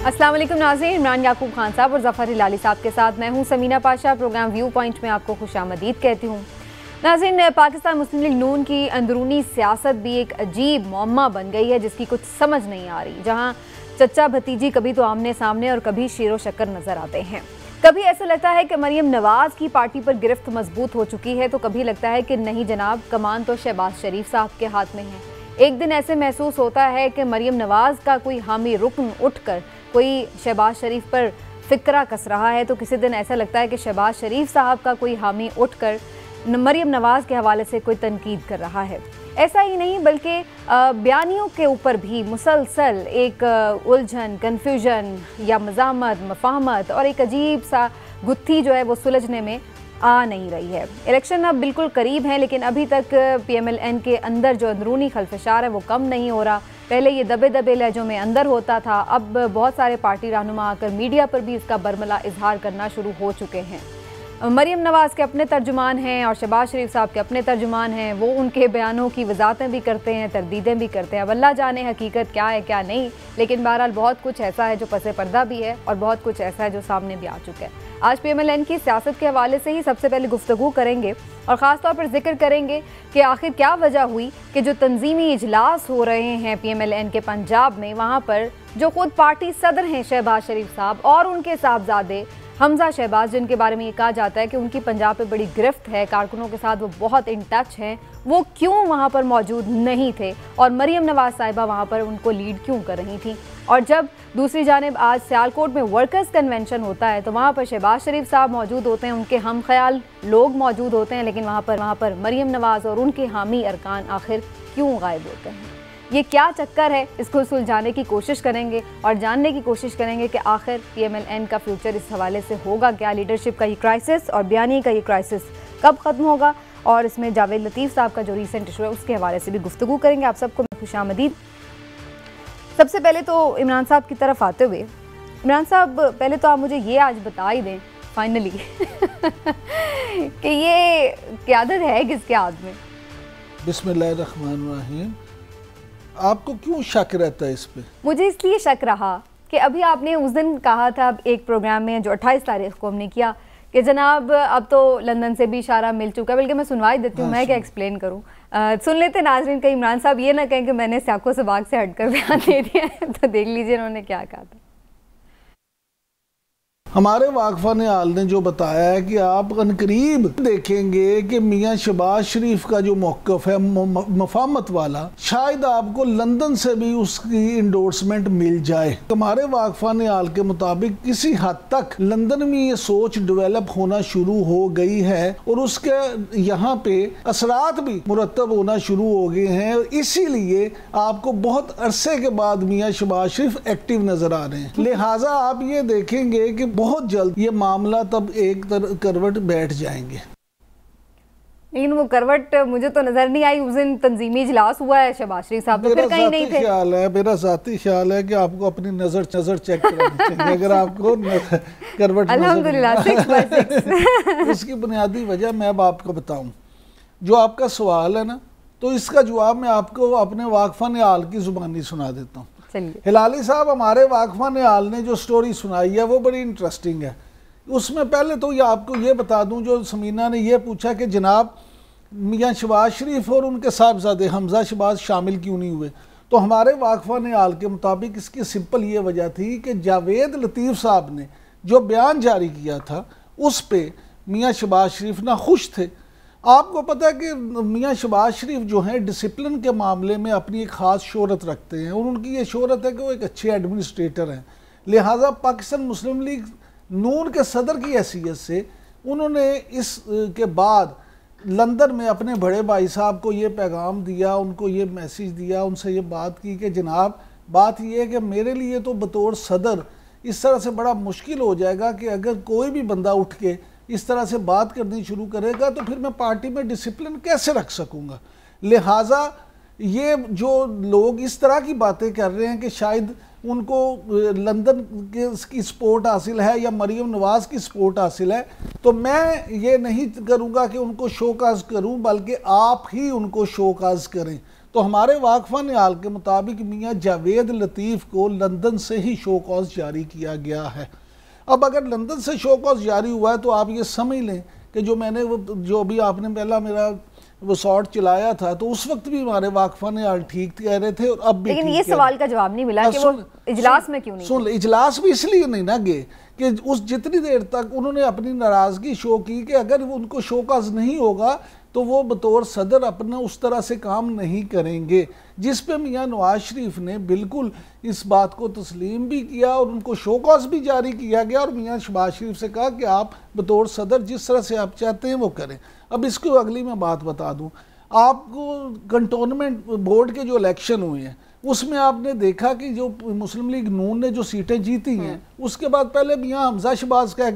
अस्सलाम वालेकुम नाज़रीन, इमरान याकूब खान साहब और ज़फ़र हिलाली साहब के साथ मैं हूं Samina Pasha. Programme view point में आपको खुशामदीद कहती हूं। नाज़रीन, पाकिस्तान मुस्लिम लीग नून की अंदरूनी सियासत भी एक अजीब मौमा बन गई है जिसकी कुछ समझ नहीं आ रही, जहाँ चचा भतीजी कभी तो आमने सामने और कभी शेरो शक्कर नजर आते हैं। कभी ऐसा लगता है कि मरियम नवाज़ की पार्टी पर गिरफ्त मजबूत हो चुकी है, तो कभी लगता है कि नहीं जनाब, कमान तो शहबाज शरीफ साहब के हाथ में है। एक दिन ऐसे महसूस होता है कि मरियम नवाज़ का कोई हामी रुकन उठकर कोई शहबाज शरीफ पर फिक्रा कस रहा है, तो किसी दिन ऐसा लगता है कि शहबाज शरीफ साहब का कोई हामी उठकर मरियम नवाज़ के हवाले से कोई तनकीद कर रहा है। ऐसा ही नहीं बल्कि बयानियों के ऊपर भी मुसलसल एक उलझन, कन्फ्यूजन या मज़ामत, मफाहमत और एक अजीब सा गुत्थी जो है वो सुलझने में आ नहीं रही है। इलेक्शन अब बिल्कुल करीब है, लेकिन अभी तक PMLN के अंदर जो अंदरूनी खलफशार है वो कम नहीं हो रहा। पहले ये दबे दबे लहजों में अंदर होता था, अब बहुत सारे पार्टी रहनुमा आकर मीडिया पर भी इसका बरमला इजहार करना शुरू हो चुके हैं। मरियम नवाज़ के अपने तर्जुमान हैं और शहबाज शरीफ साहब के अपने तर्जुमान हैं, वो उनके बयानों की वजाहतें भी करते हैं, तरदीदें भी करते हैं। अब अल्लाह जाने हकीकत क्या है क्या नहीं, लेकिन बहरहाल बहुत कुछ ऐसा है जो पसे पर्दा भी है और बहुत कुछ ऐसा है जो सामने भी आ चुका है। आज PMLN की सियासत के हवाले से ही सबसे पहले गुफ्तगू करेंगे और ख़ास तौर पर जिक्र करेंगे कि आखिर क्या वजह हुई कि जो तंजीमी इजलास हो रहे हैं PMLN के पंजाब में, वहाँ पर जो खुद पार्टी सदर हैं शहबाज शरीफ साहब और उनके साहबजादे हमजा शहबाज, जिनके बारे में ये कहा जाता है कि उनकी पंजाब पे बड़ी गिरफ्त है, कारकुनों के साथ वो बहुत इन टच हैं, वो क्यों वहाँ पर मौजूद नहीं थे और मरियम नवाज़ साहिबा वहाँ पर उनको लीड क्यों कर रही थी। और जब दूसरी जानिब आज सियालकोट में वर्कर्स कन्वेंशन होता है तो वहाँ पर शहबाज शरीफ साहब मौजूद होते हैं, उनके हम ख्याल लोग मौजूद होते हैं, लेकिन वहाँ पर मरियम नवाज़ और उनके हामी अरकान आखिर क्यों गायब होते हैं। ये क्या चक्कर है, इसको सुलझाने की कोशिश करेंगे और जानने की कोशिश करेंगे कि आखिर PMLN का फ्यूचर इस हवाले से होगा क्या। लीडरशिप का ये क्राइसिस और बयानी का ये क्राइसिस कब ख़त्म होगा, और इसमें जावेद लतीफ़ साहब का जो रिसेंट इशू है उसके हवाले से भी गुफ्तगू करेंगे। आप सबको मैं खुशामदीद। सबसे पहले तो इमरान साहब की तरफ आते हुए, इमरान साहब पहले तो आप मुझे ये आज बता ही दें फाइनली कि ये क़यादत है किसके हाथ में। बिस्मिल्लाहिर्रहमानिर्रहीम। आपको क्यों शक रहता है इस पे? मुझे इसलिए शक रहा कि अभी आपने उस दिन कहा था एक प्रोग्राम में जो 28 तारीख को हमने किया कि जनाब अब तो लंदन से भी इशारा मिल चुका है, बल्कि मैं सुनवाई देती हूँ, मैं क्या एक्सप्लेन करूँ। सुन लेते नाज़रीन, कहीं इमरान साहब ये ना कहें कि मैंने साको सबाग से हटकर बयान दे दिया है। तो देख लीजिए उन्होंने क्या कहा था। हमारे वाकफान आल ने जो बताया है कि आप अनकरीब देखेंगे कि मियाँ शहबाज शरीफ का जो मौक़िफ़ है मफाहमत वाला, शायद आपको लंदन से भी उसकी इंडोर्समेंट मिल जाए। हमारे वाकफान आल के मुताबिक किसी हद तक लंदन में ये सोच डेवलप होना शुरू हो गई है और उसके यहाँ पे असरात भी मुरतब होना शुरू हो गए हैं। इसीलिए आपको बहुत अरसे के बाद मियाँ शहबाज शरीफ एक्टिव नजर आ रहे हैं। लिहाजा आप ये देखेंगे कि बहुत जल्द ये मामला तब एक करवट बैठ जाएंगे। लेकिन वो करवट मुझे तो नजर नहीं आई। उस दिन तंजीमी इजलास हुआ है, शहबाज शरीफ साहब तो फिर कहीं नहीं थे। मेरा ज़ाती ख्याल है कि आपको अपनी नजर चेक करनी चाहिए। अगर आपको करवट अल्हम्दुलिल्लाह 6/6 इसकी बुनियादी वजह मैं अब आपको बताऊं। जो आपका सवाल है ना, तो इसका जवाब मैं आपको अपने वाकफान आल की जुबानी सुना देता हूँ। हिलाली साहब, हमारे वाकफान आल ने जो स्टोरी सुनाई है वो बड़ी इंटरेस्टिंग है। उसमें पहले तो ये आपको ये बता दूं, जो समीना ने ये पूछा कि जनाब मियाँ शहबाज शरीफ और उनके साहबजादे हमजा शहबाज शामिल क्यों नहीं हुए, तो हमारे वाकफान आल के मुताबिक इसकी सिंपल ये वजह थी कि जावेद लतीफ़ साहब ने जो बयान जारी किया था उस पर मियाँ शहबाज शरीफ ना खुश थे। आपको पता है कि मियाँ शहबाज शरीफ जो हैं डिसिप्लिन के मामले में अपनी एक ख़ास शोहरत रखते हैं और उनकी ये शोहरत है कि वो एक अच्छे एडमिनिस्ट्रेटर हैं। लिहाजा पाकिस्तान मुस्लिम लीग नून के सदर की हैसियत से उन्होंने इस के बाद लंदन में अपने बड़े भाई साहब को ये पैगाम दिया, उनको ये मैसेज दिया, उनसे ये बात की कि जनाब बात ये है कि मेरे लिए तो बतौर सदर इस तरह से बड़ा मुश्किल हो जाएगा कि अगर कोई भी बंदा उठ के इस तरह से बात करनी शुरू करेगा तो फिर मैं पार्टी में डिसिप्लिन कैसे रख सकूंगा। लिहाजा ये जो लोग इस तरह की बातें कर रहे हैं कि शायद उनको लंदन की सपोर्ट हासिल है या मरियम नवाज़ की सपोर्ट हासिल है, तो मैं ये नहीं करूँगा कि उनको शोकाज करूँ, बल्कि आप ही उनको शोकाज करें। तो हमारे वाकफा निहाल के मुताबिक मियाँ जावेद लतीफ़ को लंदन से ही शो कॉज जारी किया गया है। अब अगर लंदन से शो कॉज जारी हुआ है तो आप ये समझ लें कि जो मैंने वो जो भी आपने पहला मेरा वो शॉर्ट चलाया था तो उस वक्त भी हमारे वाकफा निहाल ठीक कह रहे थे और अब भी। लेकिन ये सवाल का जवाब नहीं मिला कि वो इजलास में क्यों नहीं। सुन, इजलास भी इसलिए नहीं ना गए कि उस जितनी देर तक उन्होंने अपनी नाराज़गी शो की कि अगर उनको शो कॉज नहीं होगा तो वो बतौर सदर अपना उस तरह से काम नहीं करेंगे, जिस पे मियाँ नवाज शरीफ ने बिल्कुल इस बात को तस्लीम भी किया और उनको शो कॉज भी जारी किया गया और मियाँ शहबाज शरीफ से कहा कि आप बतौर सदर जिस तरह से आप चाहते हैं वो करें। अब इसको अगली मैं बात बता दूं, आपको कंटोनमेंट बोर्ड के जो इलेक्शन हुए हैं उसमें आपने देखा कि जो मुस्लिम लीग नून ने जो सीटें जीती हैं उसके बाद पहले मियाँ हमजा शहबाज का एक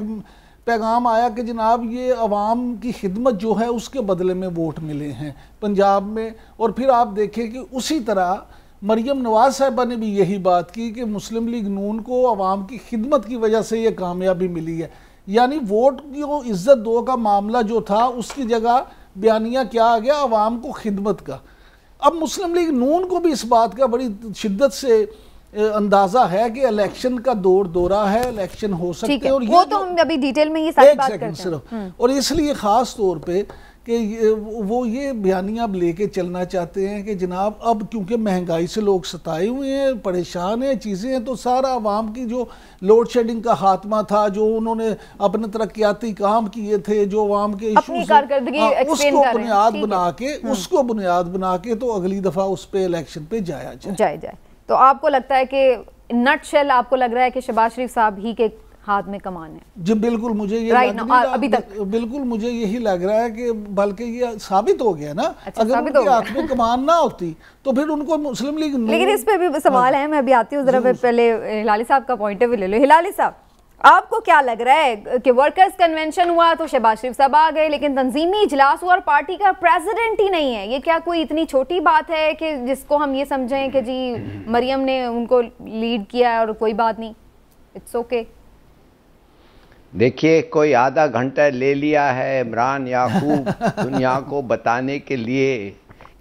पैगाम आया कि जनाब ये अवाम की खिदमत जो है उसके बदले में वोट मिले हैं पंजाब में। और फिर आप देखें कि उसी तरह मरियम नवाज साहिबा ने भी यही बात की कि मुस्लिम लीग नून को अवाम की खिदमत की वजह से ये कामयाबी मिली है। यानी वोट की इज्जत दो का मामला जो था उसकी जगह बयानिया क्या आ गया, अवाम को खिदमत का। अब मुस्लिम लीग नून को भी इस बात का बड़ी शिद्दत से अंदाजा है कि इलेक्शन का दौरा है, इलेक्शन हो सकते हैं और वो तो हम अभी डिटेल में ये सारी बात करते हैं। और इसलिए खास तौर पे कि वो ये बयानियाँ अब लेके चलना चाहते हैं कि जनाब अब क्योंकि महंगाई से लोग सताए हुए हैं, परेशान हैं, चीज़ें हैं, तो सारा आवाम की जो लोड शेडिंग का खात्मा था, जो उन्होंने अपने तरक्याती काम किए थे, जो आवाम के उसको बुनियाद बना के तो अगली दफ़ा उस पर इलेक्शन पे जाया जाए। तो आपको लगता है कि नटशेल आपको लग रहा है कि शहबाज शरीफ साहब ही के हाथ में कमान है? जी बिल्कुल, मुझे ये अभी तक बिल्कुल मुझे यही लग रहा है कि बल्कि ये साबित हो गया ना। अच्छा, अगर उनके हाथ में कमान ना होती तो फिर उनको मुस्लिम लीग। लेकिन इस पे भी सवाल है, मैं अभी आती हूँ जरा पहले हिलाली साहब का पॉइंट ऑफ व्यू ले लो। हिलाली साहब, आपको क्या लग रहा है कि वर्कर्स कन्वेंशन हुआ तो शहबाज शरीफ साहब आ गए, लेकिन तंजीमी इजलास हुआ और पार्टी का प्रेसिडेंट ही नहीं है, ये क्या कोई इतनी छोटी बात है कि जिसको हम ये समझें कि जी मरियम ने उनको लीड किया है और कोई बात नहीं, इट्स ओके? देखिए, कोई आधा घंटा ले लिया है इमरान याकूब दुनिया को बताने के लिए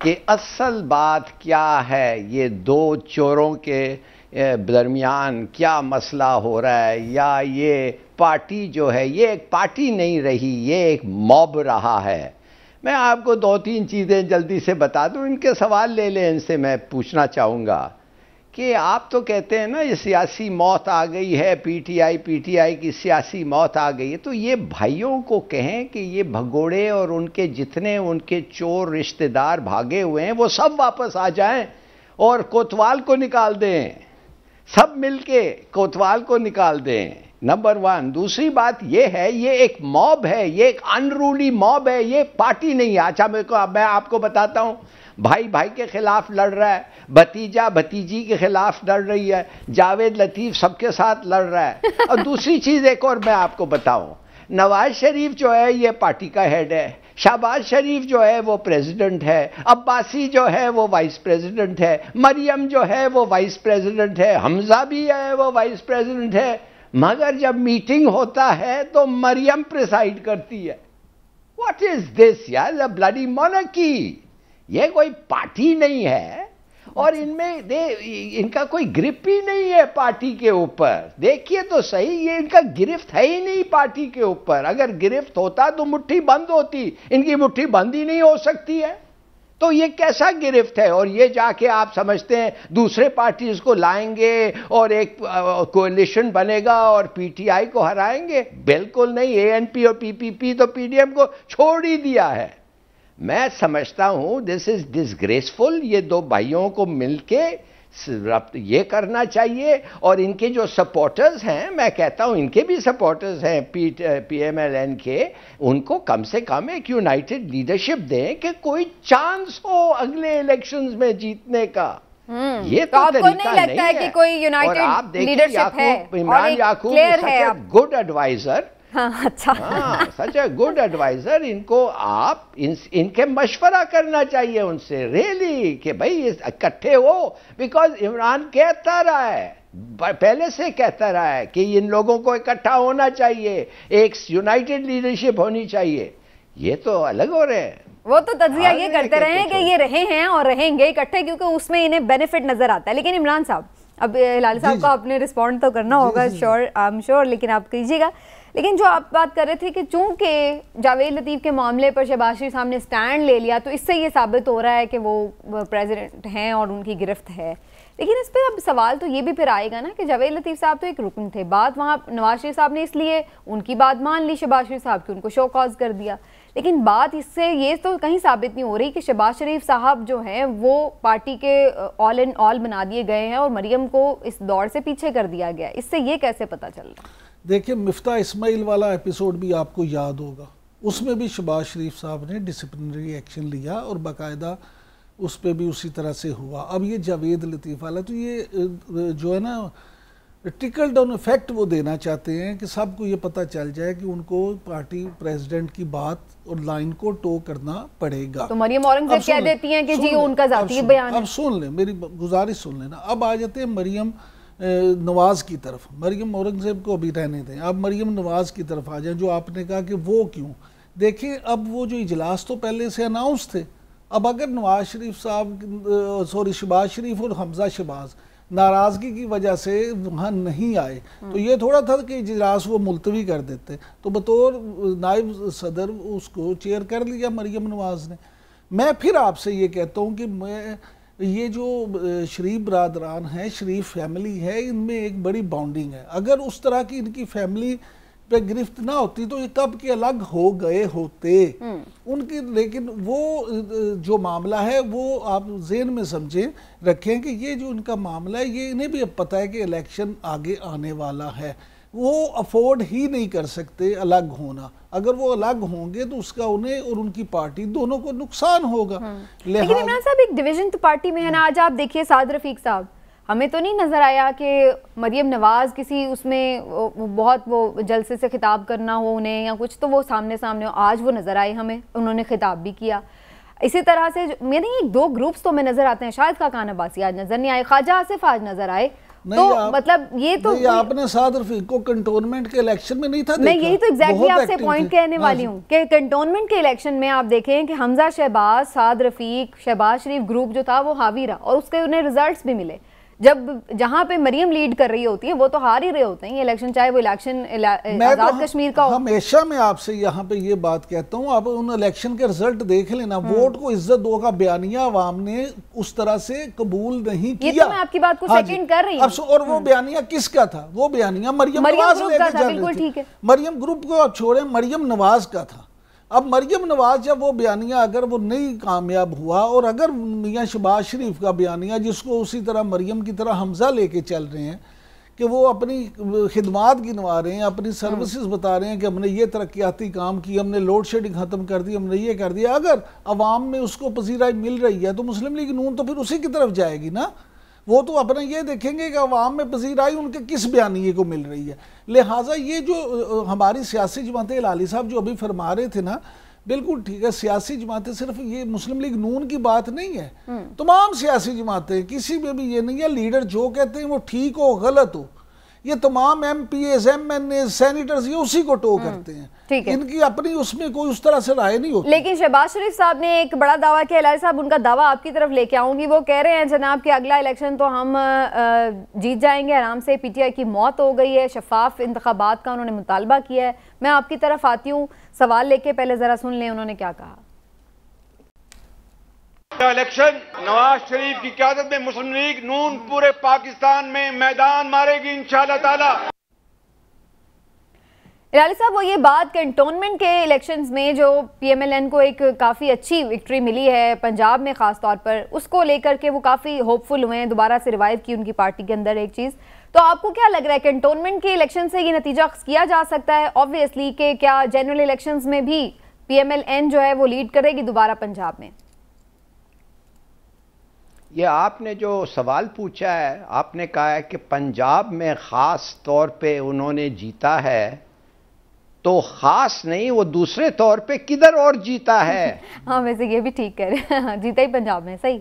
कि असल बात क्या है, ये दो चोरों के दरमियान क्या मसला हो रहा है, या ये पार्टी जो है ये एक पार्टी नहीं रही, ये एक मॉब रहा है। मैं आपको दो तीन चीज़ें जल्दी से बता दूं, इनके सवाल ले लें, इनसे मैं पूछना चाहूँगा कि आप तो कहते हैं ना ये सियासी मौत आ गई है, पीटीआई की सियासी मौत आ गई है, तो ये भाइयों को कहें कि ये भगोड़े और उनके जितने उनके चोर रिश्तेदार भागे हुए हैं वो सब वापस आ जाएं और कोतवाल को निकाल दें, सब मिलके कोतवाल को निकाल दें, नंबर वन। दूसरी बात ये है, ये एक मॉब है, ये एक अनरूली मॉब है, ये पार्टी नहीं है। अच्छा मैं आपको बताता हूं, भाई के खिलाफ लड़ रहा है, भतीजा भतीजी के खिलाफ लड़ रही है, जावेद लतीफ सबके साथ लड़ रहा है। और दूसरी चीज एक और मैं आपको बताऊं, नवाज शरीफ जो है ये पार्टी का हेड है, शहबाज शरीफ जो है वो प्रेसिडेंट है, अब्बासी जो है वो वाइस प्रेसिडेंट है, मरियम जो है वो वाइस प्रेसिडेंट है, हमजा भी है वो वाइस प्रेसिडेंट है, मगर जब मीटिंग होता है तो मरियम प्रिसाइड करती है। व्हाट इज दिस यार, ब्लडी मोनार्की। ये कोई पार्टी नहीं है और इनमें इनका कोई ग्रिप ही नहीं है पार्टी के ऊपर। देखिए तो सही, ये इनका गिरफ्त है ही नहीं पार्टी के ऊपर। अगर गिरफ्त होता तो मुट्ठी बंद होती, इनकी मुट्ठी बंद ही नहीं हो सकती है। तो ये कैसा गिरफ्त है? और ये जाके आप समझते हैं दूसरे पार्टीज को लाएंगे और एक कोalition बनेगा और पीटीआई को हराएंगे? बिल्कुल नहीं। एएनपी और पीपीपी तो पीडीएम को छोड़ ही दिया है। मैं समझता हूं दिस इज डिसग्रेसफुल। ये दो भाइयों को मिलके ये करना चाहिए और इनके जो सपोर्टर्स हैं, मैं कहता हूं इनके भी सपोर्टर्स हैं पीएमएलएन के, उनको कम से कम एक यूनाइटेड लीडरशिप दें कि कोई चांस हो अगले इलेक्शंस में जीतने का। ये तो आपको नहीं लगता है कि कोई यूनाइटेड लीडरशिप है? इमरान याकूब गुड एडवाइजर। हाँ, अच्छा, सच है, गुड एडवाइजर। इनको आप इनके मशवरा करना चाहिए उनसे रियली कि भाई इकट्ठे हो, बिकॉज इमरान कहता रहा है, पहले से कहता रहा है कि इन लोगों को इकट्ठा होना चाहिए, एक यूनाइटेड लीडरशिप होनी चाहिए। ये तो अलग हो रहे हैं। वो तो तज्जिया ये करते रहे कि ये रहे हैं और रहेंगे इकट्ठे, क्योंकि उसमें इन्हें बेनिफिट नजर आता है। लेकिन इमरान साहब, अब हिलाली साहब को आपने रिस्पॉन्ड तो करना होगा, श्योर, आई एम श्योर, लेकिन आप कीजिएगा। लेकिन जो आप बात कर रहे थे कि चूंकि जावेद लतीफ़ के मामले पर शहबाज शरीफ साहब ने स्टैंड ले लिया, तो इससे ये साबित हो रहा है कि वो प्रेसिडेंट हैं और उनकी गिरफ्त है। लेकिन इस पर अब सवाल तो ये भी फिर आएगा ना कि जावेद लतीफ़ साहब तो एक रुकन थे, बात वहाँ नवाज शरीफ साहब ने इसलिए उनकी बात मान ली शहबाज शरीफ साहब की, उनको शो कॉज कर दिया। लेकिन बात इससे ये तो कहीं साबित नहीं हो रही कि शहबाज शरीफ साहब जो हैं वो पार्टी के ऑल इन ऑल बना दिए गए हैं और मरियम को इस दौड़ से पीछे कर दिया गया। इससे ये कैसे पता चल रहा है? देखिए, मिफ्ता इस्माइल वाला एपिसोड भी आपको याद होगा, उसमें भी शहबाज शरीफ साहब ने डिसिप्लिनरी एक्शन लिया और बाकायदा उस पर भी उसी तरह से हुआ। अब ये जावेद लतीफ़ वाला, तो ये जो है ना टिकल डाउन इफेक्ट वो देना चाहते हैं कि सबको ये पता चल जाए कि उनको पार्टी प्रेसिडेंट की बात और लाइन को टो करना पड़ेगा। तो मरियम औरंगजेब कह देती हैं कि जी उनका जाती बयान है। अब सुन ले, मेरी गुजारिश सुन लेना। अब आ जाते हैं मरियम नवाज की तरफ। मरियम औरंगजेब को अभी रहने दें, अब मरियम नवाज की तरफ आ जाए। जो आपने कहा कि वो क्यों, देखिए अब वो जो इजलास तो पहले से अनाउंस थे। अब अगर नवाज शरीफ साहब शहबाज शरीफ और हमजा शहबाज नाराज़गी की वजह से वहाँ नहीं आए तो ये थोड़ा था कि इजलास वो मुलतवी कर देते, तो बतौर नायब सदर उसको चेयर कर लिया मरियम नवाज ने। मैं फिर आपसे ये कहता हूँ कि मैं ये जो शरीफ बरादरान है, शरीफ फैमिली है, इनमें एक बड़ी बॉन्डिंग है। अगर उस तरह की इनकी फैमिली पे गिरफ्त ना होती तो ये कब के अलग हो गए होते उनकी। लेकिन वो जो मामला है वो आप ज़हन में समझें रखें कि ये जो इनका मामला है, ये इन्हें भी अब पता है कि इलेक्शन आगे आने वाला है। वो अफोर्ड ही नहीं कर सकते अलग होना। अगर वो अलग होंगे तो उसका उन्हें और उनकी पार्टी दोनों को नुकसान होगा। लेकिन इमरान साहब, एक डिवीजन तो पार्टी में है ना। आज आप देखिए साद रफीक साहब, हमें तो नहीं नज़र आया कि मरियम नवाज किसी उसमें बहुत वो जलसे से खिताब करना हो उन्हें या कुछ, तो वो सामने सामने हो। आज वो नज़र आए हमें, उन्होंने खिताब भी किया। इसी तरह से मेरे एक दो ग्रुप्स तो में नज़र आते हैं। शायद खाकान अब्बासी आज नज़र नहीं आए, ख्वाजा आसिफ आज नज़र आए। तो मतलब ये तो आपने साद रफीक को कंटोनमेंट के इलेक्शन में नहीं था देखा? मैं यही तो एग्जैक्टली आपसे पॉइंट कहने वाली हूँ कि कंटोनमेंट के इलेक्शन में आप देखें कि हमजा शहबाज, साद रफीक, शहबाज शरीफ ग्रुप जो था वो हावी रहा और उसके उन्हें रिजल्ट्स भी मिले। जब जहां पे मरियम लीड कर रही होती है वो तो हार ही रहे होते हैं ये इलेक्शन, चाहे वो इलेक्शन आजाद कश्मीर का हो। हमेशा मैं आपसे यहाँ पे ये बात कहता हूँ, आप उन इलेक्शन के रिजल्ट देख लेना। वोट को इज्जत दो का बयानिया अवाम ने उस तरह से कबूल नहीं किया। ये तो मैं आपकी बात को सेकंड कर रही हूँ। और वो बयानिया किसका था? वो बयानिया मरियम नवाज लेकर चल रही थी। मरियम ग्रुप को आप छोड़े, मरियम नवाज का था। अब मरियम नवाज जब वो बयानिया अगर वो नहीं कामयाब हुआ और अगर मियाँ शहबाज शरीफ का बयानिया, जिसको उसी तरह मरियम की तरह हमजा लेके चल रहे हैं कि वो अपनी खिदमात गिनवा रहे हैं, अपनी सर्विसेज बता रहे हैं कि हमने ये तरक्याती काम की, हमने लोड शेडिंग ख़त्म कर दी, हमने ये कर दिया, अगर अवाम में उसको पसीराई मिल रही है तो मुस्लिम लीग नून तो फिर उसी की तरफ जाएगी ना। वो तो अपना ये देखेंगे कि अवाम में पसीराई उनके किस बयानिए को मिल रही है। लिहाजा ये जो हमारी सियासी जमातें, हिलाली साहब जो अभी फरमा रहे थे ना, बिल्कुल ठीक है। सियासी जमातें सिर्फ ये मुस्लिम लीग नून की बात नहीं है, तमाम सियासी जमातें, किसी में भी ये नहीं है लीडर जो कहते हैं वो ठीक हो गलत हो, ये तमाम MPs, MNAs, सेनेटर्स ये उसी को टो करते हैं। इनकी अपनी उसमें कोई उस तरह से राय नहीं होती। लेकिन शहबाज शरीफ साहब ने एक बड़ा दावा किया। हिलाली साहब, उनका दावा आपकी तरफ लेके आऊंगी। वो कह रहे हैं जनाब कि अगला इलेक्शन तो हम जीत जाएंगे आराम से। PTI की मौत हो गई है, शफाफ इंतखाबात का उन्होंने मुतालबा किया है। मैं आपकी तरफ आती हूँ सवाल लेके, पहले जरा सुन लें उन्होंने क्या कहा। इलेक्शन नवाज शरीफ की क़यादत में मुस्लिम लीग नून पूरे पाकिस्तान में मैदान मारेगी इंशाअल्लाह ताला। हिलाली साहब, वो ये बात कैंटोनमेंट के इलेक्शंस में जो PMLN को एक काफ़ी अच्छी विक्ट्री मिली है पंजाब में ख़ास तौर पर, उसको लेकर के वो काफ़ी होपफुल हुए हैं, दोबारा से रिवाइव की उनकी पार्टी के अंदर एक चीज़। तो आपको क्या लग रहा है कैंटोनमेंट के इलेक्शन से ये नतीजा किया जा सकता है ऑब्वियसली कि क्या जनरल इलेक्शंस में भी PMLN जो है वो लीड करेगी दोबारा पंजाब में? ये आपने जो सवाल पूछा है, आपने कहा है कि पंजाब में ख़ास तौर पे उन्होंने जीता है, तो ख़ास नहीं, वो दूसरे तौर पे किधर और जीता है। हाँ, वैसे ये भी ठीक कह रहे हैं, जीता ही पंजाब में, सही।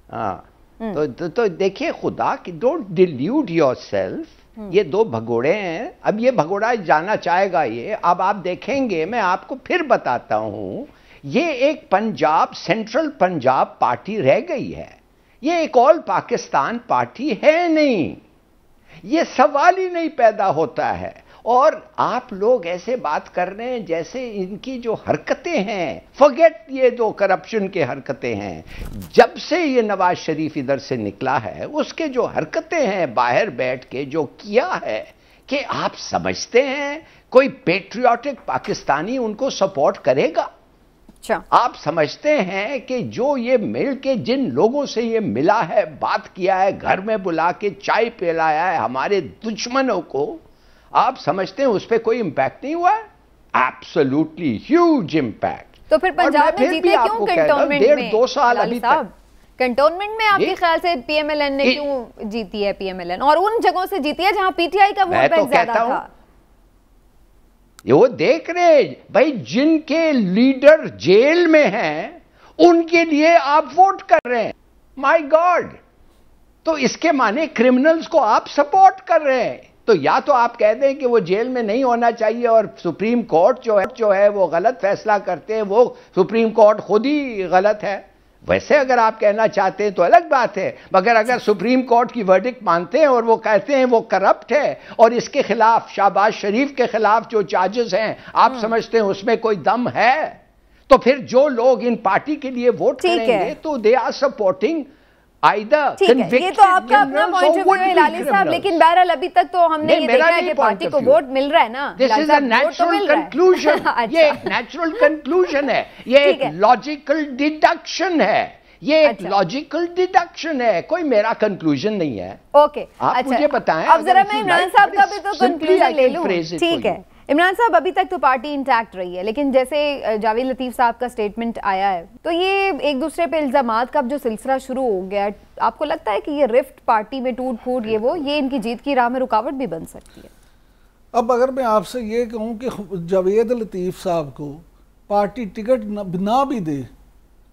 हाँ, तो देखिए, खुदा की, डोंट डिल्यूट योरसेल्फ। ये दो भगोड़े हैं। अब ये भगोड़ा जाना चाहेगा ये, अब आप देखेंगे, मैं आपको फिर बताता हूँ, ये एक पंजाब, सेंट्रल पंजाब पार्टी रह गई है, ये एक ऑल पाकिस्तान पार्टी है नहीं, ये सवाल ही नहीं पैदा होता है। और आप लोग ऐसे बात कर रहे हैं जैसे इनकी जो हरकतें हैं, फॉरगेट ये जो करप्शन के हरकतें हैं, जब से ये नवाज शरीफ इधर से निकला है उसके जो हरकतें हैं बाहर बैठ के जो किया है, कि आप समझते हैं कोई पेट्रियाटिक पाकिस्तानी उनको सपोर्ट करेगा? आप समझते हैं कि जो ये मिल के जिन लोगों से ये मिला है, बात किया है, घर में बुला के चाय पिलाया है हमारे दुश्मनों को, आप समझते हैं उस पर कोई इंपैक्ट नहीं हुआ है? Absolutely huge impact. तो फिर पंजाब में जीते क्यों कंटोनमेंट में? 1.5-2 साल अभी तक कंटोनमेट में आपके ख्याल से पीएमएलएन ने क्यों जीती है? पीएमएलएन और उन जगहों से जीती है जहां पीटीआई का वोट बैंक ज्यादा था। ये वो देख रहे भाई, जिनके लीडर जेल में हैं उनके लिए आप वोट कर रहे हैं। माय गॉड, तो इसके माने क्रिमिनल्स को आप सपोर्ट कर रहे हैं। तो या तो आप कह दें कि वो जेल में नहीं होना चाहिए और सुप्रीम कोर्ट जो है वो गलत फैसला करते हैं, वो सुप्रीम कोर्ट खुद ही गलत है। वैसे अगर आप कहना चाहते हैं तो अलग बात है, मगर अगर सुप्रीम कोर्ट की वर्डिक्ट मानते हैं और वो कहते हैं वो करप्ट है और इसके खिलाफ, शहबाज शरीफ के खिलाफ जो चार्जेस हैं, आप समझते हैं उसमें कोई दम है, तो फिर जो लोग इन पार्टी के लिए वोट करेंगे तो दे आर सपोर्टिंग आइदर। ये तो आपका अपना पॉइंट ऑफ व्यू है लाली साहब, लेकिन बहरहाल अभी तक तो हमने ये देखा है कि पार्टी को वोट मिल रहा है ना। This is a natural conclusion. ये एक नेचुरल कंक्लूजन है, ये एक लॉजिकल डिडक्शन है, ये एक लॉजिकल डिडक्शन है, कोई मेरा कंक्लूजन नहीं है। ओके, आप मुझे बताएं। अब जरा मैं इमरान साहब का भी तो कंक्लूजन ले लूं। ठीक है इमरान साहब, अभी तक तो पार्टी इंटैक्ट रही है, लेकिन जैसे जावेद लतीफ साहब का स्टेटमेंट आया है, तो ये एक दूसरे पे इल्जामात का जो सिलसिला शुरू हो गया, आपको लगता है कि ये रिफ्ट पार्टी में टूट फूट ये इनकी जीत की राह में रुकावट भी बन सकती है? अब अगर मैं आपसे ये कहूँ कि जावेद लतीफ साहब को पार्टी टिकट ना भी दे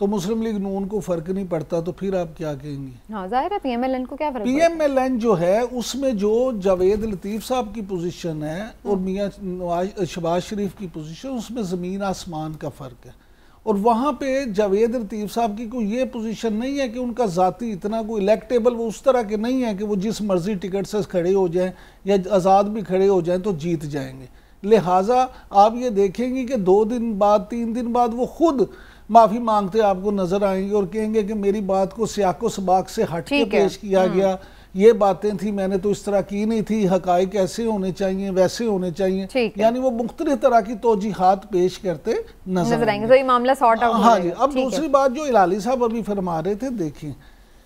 तो मुस्लिम लीग नून को फर्क नहीं पड़ता, तो फिर आप क्या कहेंगे? हाँ जाहिर है पीएमएलएन को क्या फर्क? पीएमएलएन जो है उसमें जो जावेद लतीफ साहब की पोजीशन है और मियां शहबाज शरीफ की पोजीशन, उसमें ज़मीन आसमान का फ़र्क है। और वहाँ पे जावेद लतीफ साहब की कोई ये पोजीशन नहीं है कि उनका ज़ाती इतना कोई इलेक्टेबल, वो उस तरह के नहीं है कि वो जिस मर्जी टिकट से खड़े हो जाएं या आज़ाद भी खड़े हो जाएं तो जीत जाएंगे। लिहाजा आप ये देखेंगे कि 2 दिन बाद 3 दिन बाद वो खुद माफ़ी मांगते आपको नजर आएंगे और कहेंगे कि मेरी बात को सियाको सबाक से हट के पेश किया गया, ये बातें थी, मैंने तो इस तरह की नहीं थी, हकाइक ऐसे होने चाहिए वैसे होने चाहिए, यानी वो मुख्तलिफ तरह की तौजीहात पेश करते नजर आएंगे। तो ये मामला सॉर्ट आउट। हाँ जी। अब दूसरी बात जो इलाली साहब अभी फरमा रहे थे, देखिए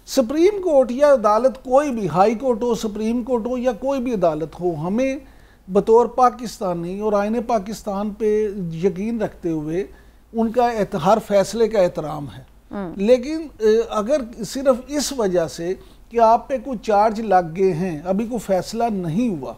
सुप्रीम कोर्ट या अदालत, कोई भी हाई कोर्ट हो, सुप्रीम कोर्ट हो या कोई भी अदालत हो, हमें बतौर पाकिस्तानी और आईने पाकिस्तान पे यकीन रखते हुए उनका हर फैसले का एहतराम है। लेकिन अगर सिर्फ इस वजह से कि आप पे कोई चार्ज लग गए हैं, अभी कोई फैसला नहीं हुआ,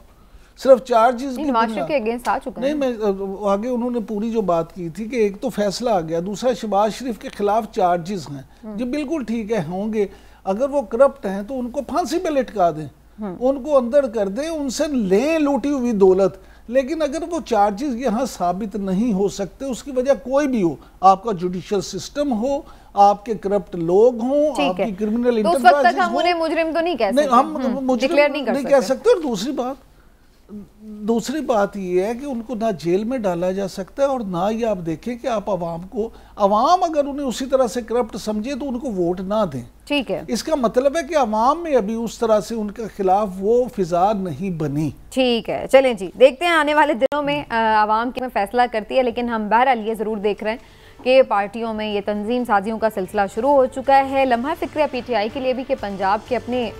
सिर्फ चार्जेस के अगेंस्ट आ चुका है। नहीं, मैं आगे उन्होंने पूरी जो बात की थी कि एक तो फैसला आ गया, दूसरा शहबाज शरीफ के खिलाफ चार्जेस हैं, जो बिल्कुल ठीक है होंगे। अगर वो करप्ट हैं तो उनको फांसी पे लटका दें, उनको अंदर कर दें, उनसे लें लूटी हुई दौलत। लेकिन अगर वो चार्जेस यहाँ साबित नहीं हो सकते, उसकी वजह कोई भी हो, आपका जुडिशियल सिस्टम हो, आपके करप्ट लोग हों, आपकी क्रिमिनल इंटरप्राइजेस हो, हम मुजरिम तो नहीं कह सकते, हम मुजरिम नहीं कह सकते। और दूसरी बात ये है कि उनको ना जेल में डाला जा सकता है और ना ये आप देखें कि आप अवाम अगर उन्हें उसी तरह से करप्ट समझे तो उनको वोट ना दें। ठीक है, इसका मतलब है कि अवाम में अभी उस तरह से उनके खिलाफ वो फिजा नहीं बनी। ठीक है, चलें जी, देखते हैं आने वाले दिनों में अवाम के में फैसला करती है। लेकिन हम बहरहाल ये ज़रूर देख रहे हैं कि पार्टियों में ये तंजीम साजियों का सिलसिला शुरू हो चुका है। लम्हा फ़िक्र पीटीआई के लिए भी कि पंजाब के अपने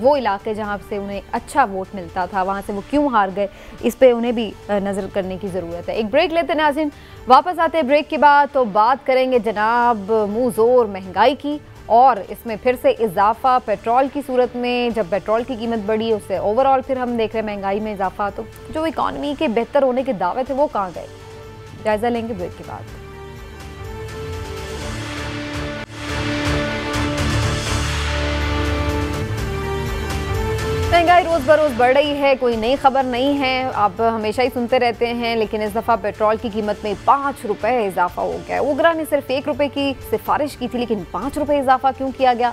वो इलाके जहाँ से उन्हें अच्छा वोट मिलता था, वहाँ से वो क्यों हार गए, इस पे उन्हें भी नज़र करने की ज़रूरत है। एक ब्रेक लेते नाज़रीन, वापस आते हैं ब्रेक के बाद तो बात करेंगे जनाब मुँह ज़ोर महंगाई की, और इसमें फिर से इजाफा पेट्रोल की सूरत में। जब पेट्रोल की कीमत बढ़ी उससे ओवरऑल फिर हम देख रहे हैं महंगाई में इजाफा, तो जो इकॉनमी के बेहतर होने के दावे थे वो कहाँ गए? जायज़ा लेंगे ब्रेक के बाद। महंगाई रोज बरोज बढ़ रही है, कोई नई खबर नहीं है, आप हमेशा ही सुनते रहते हैं, लेकिन इस दफा पेट्रोल की कीमत में 5 रुपए इजाफा हो गया। ओगरा ने सिर्फ 1 रुपए की सिफारिश की थी, लेकिन 5 रुपए इजाफा क्यों किया गया,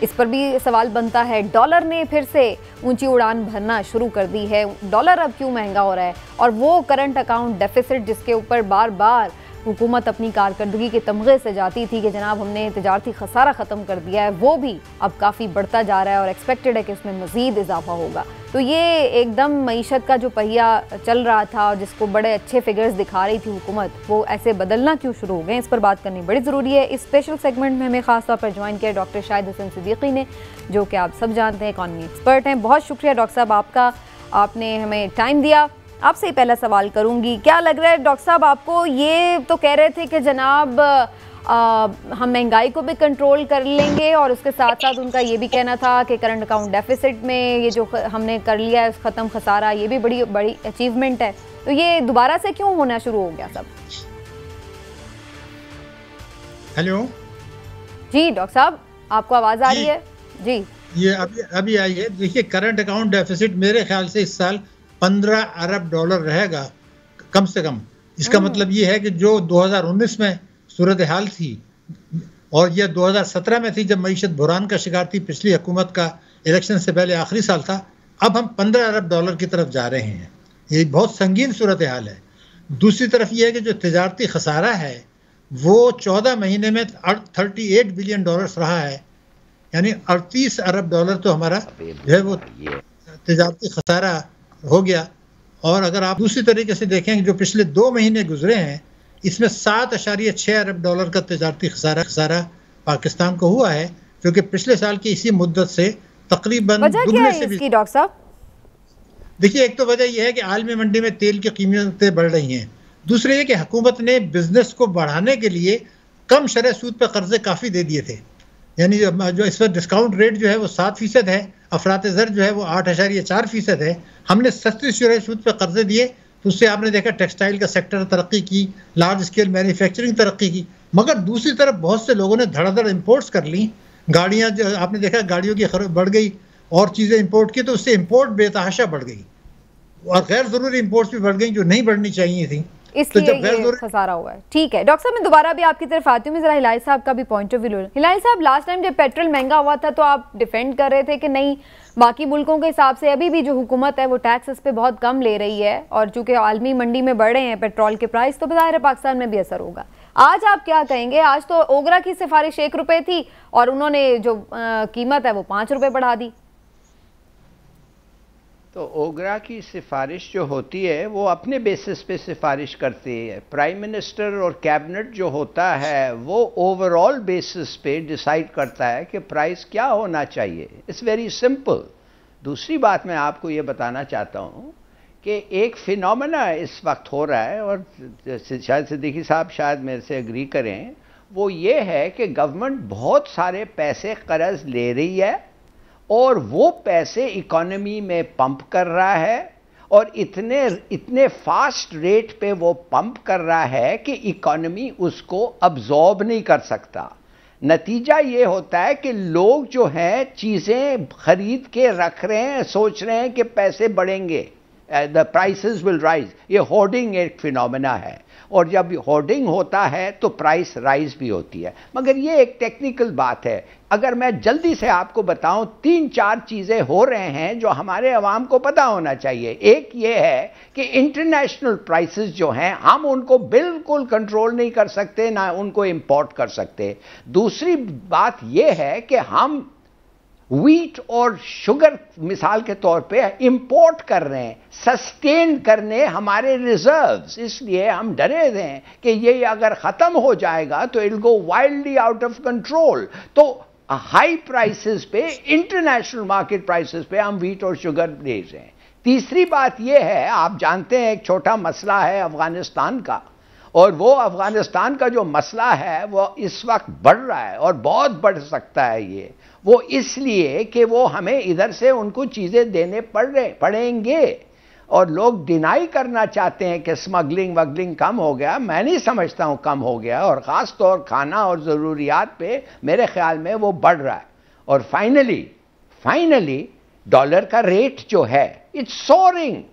इस पर भी सवाल बनता है। डॉलर ने फिर से ऊंची उड़ान भरना शुरू कर दी है। डॉलर अब क्यों महंगा हो रहा है, और वो करंट अकाउंट डेफिसिट जिसके ऊपर बार बार हुकूमत अपनी कारकर्दगी के तमगे से जाती थी कि जनाब हमने तिजारती खसारा ख़त्म कर दिया है, वो भी अब काफ़ी बढ़ता जा रहा है और एक्सपेक्टेड है कि इसमें मज़ीद इजाफा होगा। तो ये एकदम मईशत का जो पहिया चल रहा था और जिसको बड़े अच्छे फिगर्स दिखा रही थी हुकूमत, वो ऐसे बदलना क्यों शुरू हो गए, इस पर बात करनी बड़ी ज़रूरी है। इस स्पेशल सेगमेंट में हमें खास तौर पर ज्वाइन किया डॉक्टर शाहिद हसन सिद्दीकी ने, जो कि आप सब जानते हैं इकॉनमी एक्सपर्ट हैं। बहुत शुक्रिया डॉक्टर साहब आपका, आपने हमें टाइम दिया। आपसे ही पहला सवाल करूंगी, क्या लग रहा है डॉक्टर साहब आपको, ये तो कह रहे थे कि जनाब हम महंगाई को भी कंट्रोल कर लेंगे, और उसके साथ साथ उनका ये भी कहना था कि करंट अकाउंट डेफिसिट में ये जो हमने कर लिया है ख़त्म खसारा, ये भी बड़ी बड़ी अचीवमेंट है, तो ये दोबारा से क्यों होना शुरू हो गया सब? हेलो जी डॉक्टर साहब, आपको आवाज़ आ रही है? जी, ये अभी आई है। देखिए, करंट अकाउंट डेफिसिट मेरे ख्याल से इस साल 15 अरब डॉलर रहेगा कम से कम। इसका मतलब ये है कि जो 2019 में सूरत हाल थी और यह 2017 में थी जब मईशत बुहरान का शिकार थी, पिछली हुकूमत का इलेक्शन से पहले आखिरी साल था, अब हम 15 अरब डॉलर की तरफ जा रहे हैं। ये बहुत संगीन सूरत हाल है। दूसरी तरफ यह है कि जो तिजारती खसारा है वो 14 महीने में 38 बिलियन डॉलर रहा है, यानी 38 अरब डॉलर तो हमारा जो है वो तिजारती खसारा हो गया। और अगर आप दूसरी तरीके से देखें, जो पिछले 2 महीने गुजरे हैं, इसमें 7.6 अरब डॉलर का तिजारती खसारा पाकिस्तान को हुआ है, जो कि पिछले साल की इसी मुद्दत से तकरीबन दुगने से भी। डॉक्टर साहब देखिए, एक तो वजह यह है कि आलमी मंडी में तेल की कीमतें बढ़ रही हैं, दूसरे ये कि हुकूमत ने बिजनेस को बढ़ाने के लिए कम शरह सूद पर कर्जे काफ़ी दे दिए थे, यानी जो इस पर डिस्काउंट रेट जो है वो 7% है, अफरात ज़र जो है वो 8.4% है। हमने सस्ती शरह सूद पर कर्जे दिए, तो उससे आपने देखा टेक्सटाइल का सेक्टर तरक्की की, लार्ज स्केल मैन्युफैक्चरिंग तरक्की की। मगर दूसरी तरफ बहुत से लोगों ने धड़ाधड़ इम्पोर्ट्स कर ली, गाड़ियाँ जो आपने देखा गाड़ियों की बढ़ गई और चीज़ें इंपोर्ट की, तो उससे इम्पोर्ट बेतहाशा बढ़ गई और गैर ज़रूरी इम्पोर्ट्स भी बढ़ गई जो नहीं बढ़नी चाहिए थी, इसलिए ये खसारा हुआ है। ठीक है डॉक्टर साहब, मैं दोबारा भी आपकी तरफ आती हूँ, मैं जरा हिलाल साहब का भी पॉइंट ऑफ व्यू। हिलाल साहब, लास्ट टाइम जब पेट्रोल महंगा हुआ था तो आप डिफेंड कर रहे थे कि नहीं, बाकी मुल्कों के हिसाब से अभी भी जो हुकूमत है वो टैक्स इस पे बहुत कम ले रही है, और चूंकि आलमी मंडी में बढ़े हैं पेट्रोल के प्राइस, तो ज़ाहिर है पाकिस्तान में भी असर होगा। आज आप क्या कहेंगे? आज तो ओगरा की सिफारिश 1 रुपए थी और उन्होंने जो कीमत है वो 5 रुपए बढ़ा दी। तो ओगरा की सिफारिश जो होती है वो अपने बेसिस पे सिफारिश करती है। प्राइम मिनिस्टर और कैबिनेट जो होता है वो ओवरऑल बेसिस पे डिसाइड करता है कि प्राइस क्या होना चाहिए। It's very simple. दूसरी बात मैं आपको ये बताना चाहता हूँ कि एक फिनोमेना इस वक्त हो रहा है, और शायद सिद्दीकी साहब शायद मेरे से एग्री करें, वो ये है कि गवर्नमेंट बहुत सारे पैसे कर्ज ले रही है और वो पैसे इकोनॉमी में पंप कर रहा है, और इतने फास्ट रेट पे वो पंप कर रहा है कि इकोनॉमी उसको अब्जॉर्ब नहीं कर सकता। नतीजा ये होता है कि लोग जो हैं चीज़ें खरीद के रख रहे हैं, सोच रहे हैं कि पैसे बढ़ेंगे, द प्राइसेस विल राइज। ये होर्डिंग एक फिनोमेना है, और जब होर्डिंग होता है तो प्राइस राइज भी होती है। मगर ये एक टेक्निकल बात है। अगर मैं जल्दी से आपको बताऊं, 3-4 चीज़ें हो रहे हैं जो हमारे अवाम को पता होना चाहिए। एक ये है कि इंटरनेशनल प्राइसेस जो हैं हम उनको बिल्कुल कंट्रोल नहीं कर सकते, ना उनको इंपोर्ट कर सकते। दूसरी बात ये है कि हम व्हीट और शुगर मिसाल के तौर पे इंपोर्ट कर रहे हैं सस्टेन करने हमारे रिजर्व्स, इसलिए हम डरे हैं कि ये अगर ख़त्म हो जाएगा तो it will go wildly out of control. तो हाई प्राइसेस पे, इंटरनेशनल मार्केट प्राइसेस पे हम व्हीट और शुगर ले रहे हैं। तीसरी बात ये है, आप जानते हैं एक छोटा मसला है अफगानिस्तान का, और वो अफगानिस्तान का जो मसला है वो इस वक्त बढ़ रहा है और बहुत बढ़ सकता है। ये वो इसलिए कि वो हमें इधर से उनको चीज़ें देने पड़ेंगे, और लोग डिनाई करना चाहते हैं कि स्मगलिंग वगलिंग कम हो गया। मैं नहीं समझता हूँ कम हो गया, और ख़ास तौर खाना और ज़रूरियात पे मेरे ख्याल में वो बढ़ रहा है। और फाइनली डॉलर का रेट जो है इट्स सोअरिंग।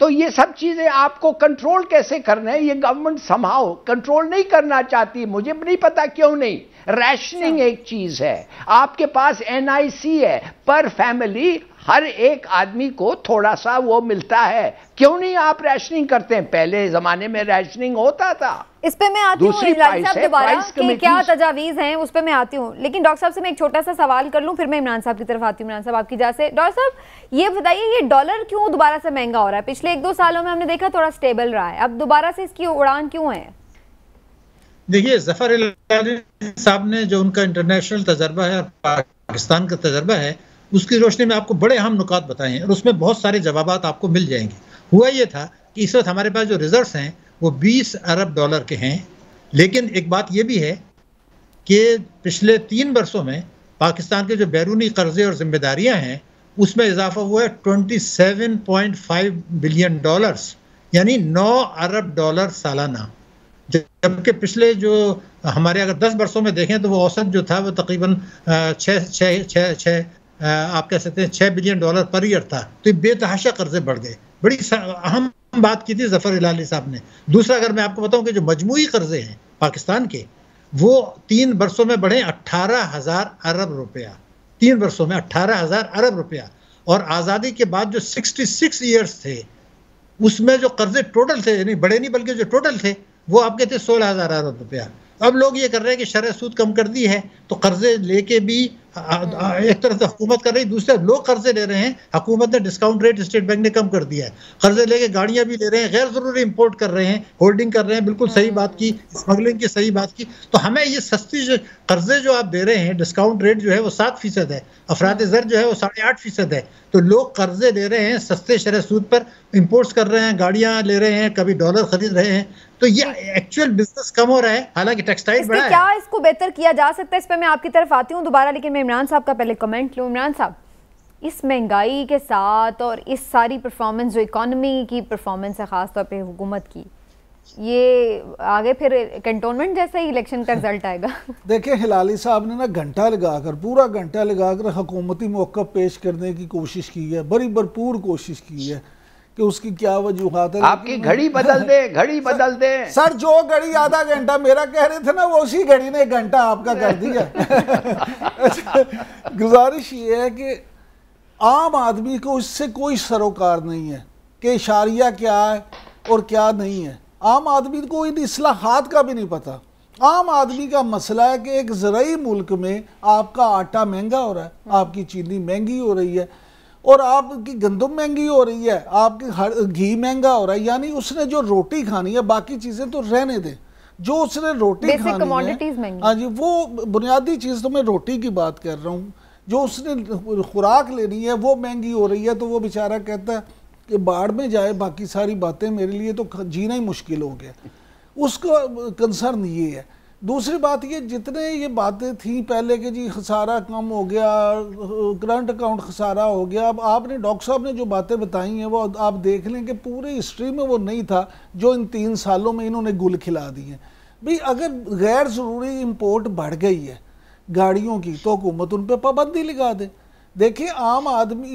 तो ये सब चीजें आपको कंट्रोल कैसे करना है, ये गवर्नमेंट समहाउ कंट्रोल नहीं करना चाहती, मुझे नहीं पता क्यों नहीं। रैशनिंग एक चीज है, आपके पास NIC है, पर फैमिली हर एक आदमी को थोड़ा सा वो मिलता है, क्यों नहीं आप रैशनिंग करते हैं? पहले जमाने में रैशनिंग होता था। इस पे मैं आती हूँ दोबारा कि क्या तजावीज हैं, उस पे मैं आती हूँ, लेकिन डॉक्टर साहब से मैं एक छोटा सा सवाल कर लूँ, फिर मैं इमरान साहब की तरफ आती हूँ। इमरान साहब आपकी इजाज़त से, डॉक्टर साहब ये बताइए, ये डॉलर क्यों दोबारा से महंगा हो रहा है? पिछले 1-2 सालों में हमने देखा थोड़ा स्टेबल रहा है, अब दोबारा से इसकी उड़ान क्यों है? देखिए, ज़फ़र हिलाली साहब ने जो उनका इंटरनेशनल तजर्बा है और पाकिस्तान का तजर्बा है, उसकी रोशनी में आपको बड़े अहम नुकात बताए हैं और उसमें बहुत सारे जवाबात आपको मिल जाएंगे। हुआ ये था कि इस वक्त हमारे पास जो रिजर्व्स हैं वो 20 अरब डॉलर के हैं, लेकिन एक बात ये भी है कि पिछले 3 वर्षों में पाकिस्तान के जो बैरूनी कर्जे और जिम्मेदारियां हैं उसमें इजाफा हुआ है 27.5 बिलियन डॉलर्स, यानी 9 अरब डॉलर सालाना। जबकि पिछले जो हमारे अगर 10 वर्षों में देखें तो वो औसत जो था वो तकरीबन 6 बिलियन डॉलर पर ईयर था। तो ये बेतहाशा कर्जे बढ़ गए। बड़ी अहम बात की थी ज़फ़र हिलाली साहब ने। दूसरा, अगर मैं आपको बताऊं कि जो मजमूई कर्जे हैं पाकिस्तान के, वो 3 वर्षों में बढ़े 18,000 अरब रुपया। 3 वर्षों में 18,000 अरब रुपया। और आज़ादी के बाद जो 66 ईयर्स थे उसमें जो कर्जे टोटल थे, यानी बड़े नहीं बल्कि जो टोटल थे, वो आपके थे 16,000 अरब रुपया। अब लोग ये कर रहे हैं कि शरह सूद कम कर दी है, तो कर्जे लेके भी एक तरफ से हुकूमत कर रही, दूसरे लोग कर्जे ले रहे हैं। हुकूमत ने डिस्काउंट रेट स्टेट बैंक ने कम कर दिया है, कर्जे लेके गाड़ियां भी ले रहे हैं, गैर जरूरी इंपोर्ट कर रहे हैं, होल्डिंग कर रहे हैं। बिल्कुल सही बात की, स्मगलिंग की सही बात की। तो हमें ये सस्ती जो कर्जे जो आप दे रहे हैं, डिस्काउंट रेट जो है वो 7% है, अफराद ज़र जो है वो 8.5% है। तो लोग कर्जे ले रहे हैं सस्ते शरह सूद पर, इंपोर्ट्स कर रहे हैं, गाड़ियां ले रहे हैं, कभी डॉलर खरीद रहे हैं। तो ये एक्चुअल बिजनेस कम हो रहा है, हालांकि टेक्सटाइल बढ़ा है। क्या इसको बेहतर किया जा सकता है? इस पर मैं आपकी तरफ आती हूँ दोबारा, लेकिन मैं इमरान साहब का पहले कमेंट लूँ। इमरान साहब, इस महंगाई के साथ और इस सारी परफॉर्मेंस जो इकोनॉमी की परफॉर्मेंस है ख़ासतौर पे हुकूमत की, ये आगे फिर कैंटोनमेंट जैसा ही इलेक्शन का रिजल्ट आएगा? देखिए, हिलाली साहब ने ना घंटा लगाकर, पूरा घंटा लगाकर हुकूमती मौक़िफ़ पेश करने की कोशिश की है, बड़ी भरपूर कोशिश की है कि उसकी क्या वजूहात है। आपकी घड़ी बदल दे, घड़ी बदल दे सर। जो घड़ी आधा घंटा मेरा कह रहे थे ना, वो उसी घड़ी ने 1 घंटा आपका कर दिया। गुजारिश ये है कि आम आदमी को इससे कोई सरोकार नहीं है कि इशारिया क्या है और क्या नहीं है। आम आदमी को इन इस्लाहात का भी नहीं पता। आम आदमी का मसला है कि एक ज़राई मुल्क में आपका आटा महंगा हो रहा है, आपकी चीनी महंगी हो रही है और आपकी गंदम महंगी हो रही है, आपकी घी महंगा हो रहा है। यानी उसने जो रोटी खानी है, बाकी चीज़ें तो रहने दें, जो उसने रोटी खानी है, हाँ जी, वो बुनियादी चीज़, तो मैं रोटी की बात कर रहा हूँ, जो उसने खुराक लेनी है वो महंगी हो रही है। तो वो बेचारा कहता है कि बाढ़ में जाए, बाकी सारी बातें मेरे लिए तो जीना ही मुश्किल हो गया। उसका कंसर्न ये है। दूसरी बात ये, जितने ये बातें थी पहले कि जी खसारा कम हो गया, करंट अकाउंट खसारा हो गया, अब आपने डॉक्टर साहब ने जो बातें बताई हैं वो आप देख लें कि पूरी हिस्ट्री में वो नहीं था जो इन 3 सालों में इन्होंने गुल खिला दी है। भाई अगर गैर ज़रूरी इंपोर्ट बढ़ गई है गाड़ियों की, तो हुकूमत उन पर पाबंदी लगा दे। देखिए, आम आदमी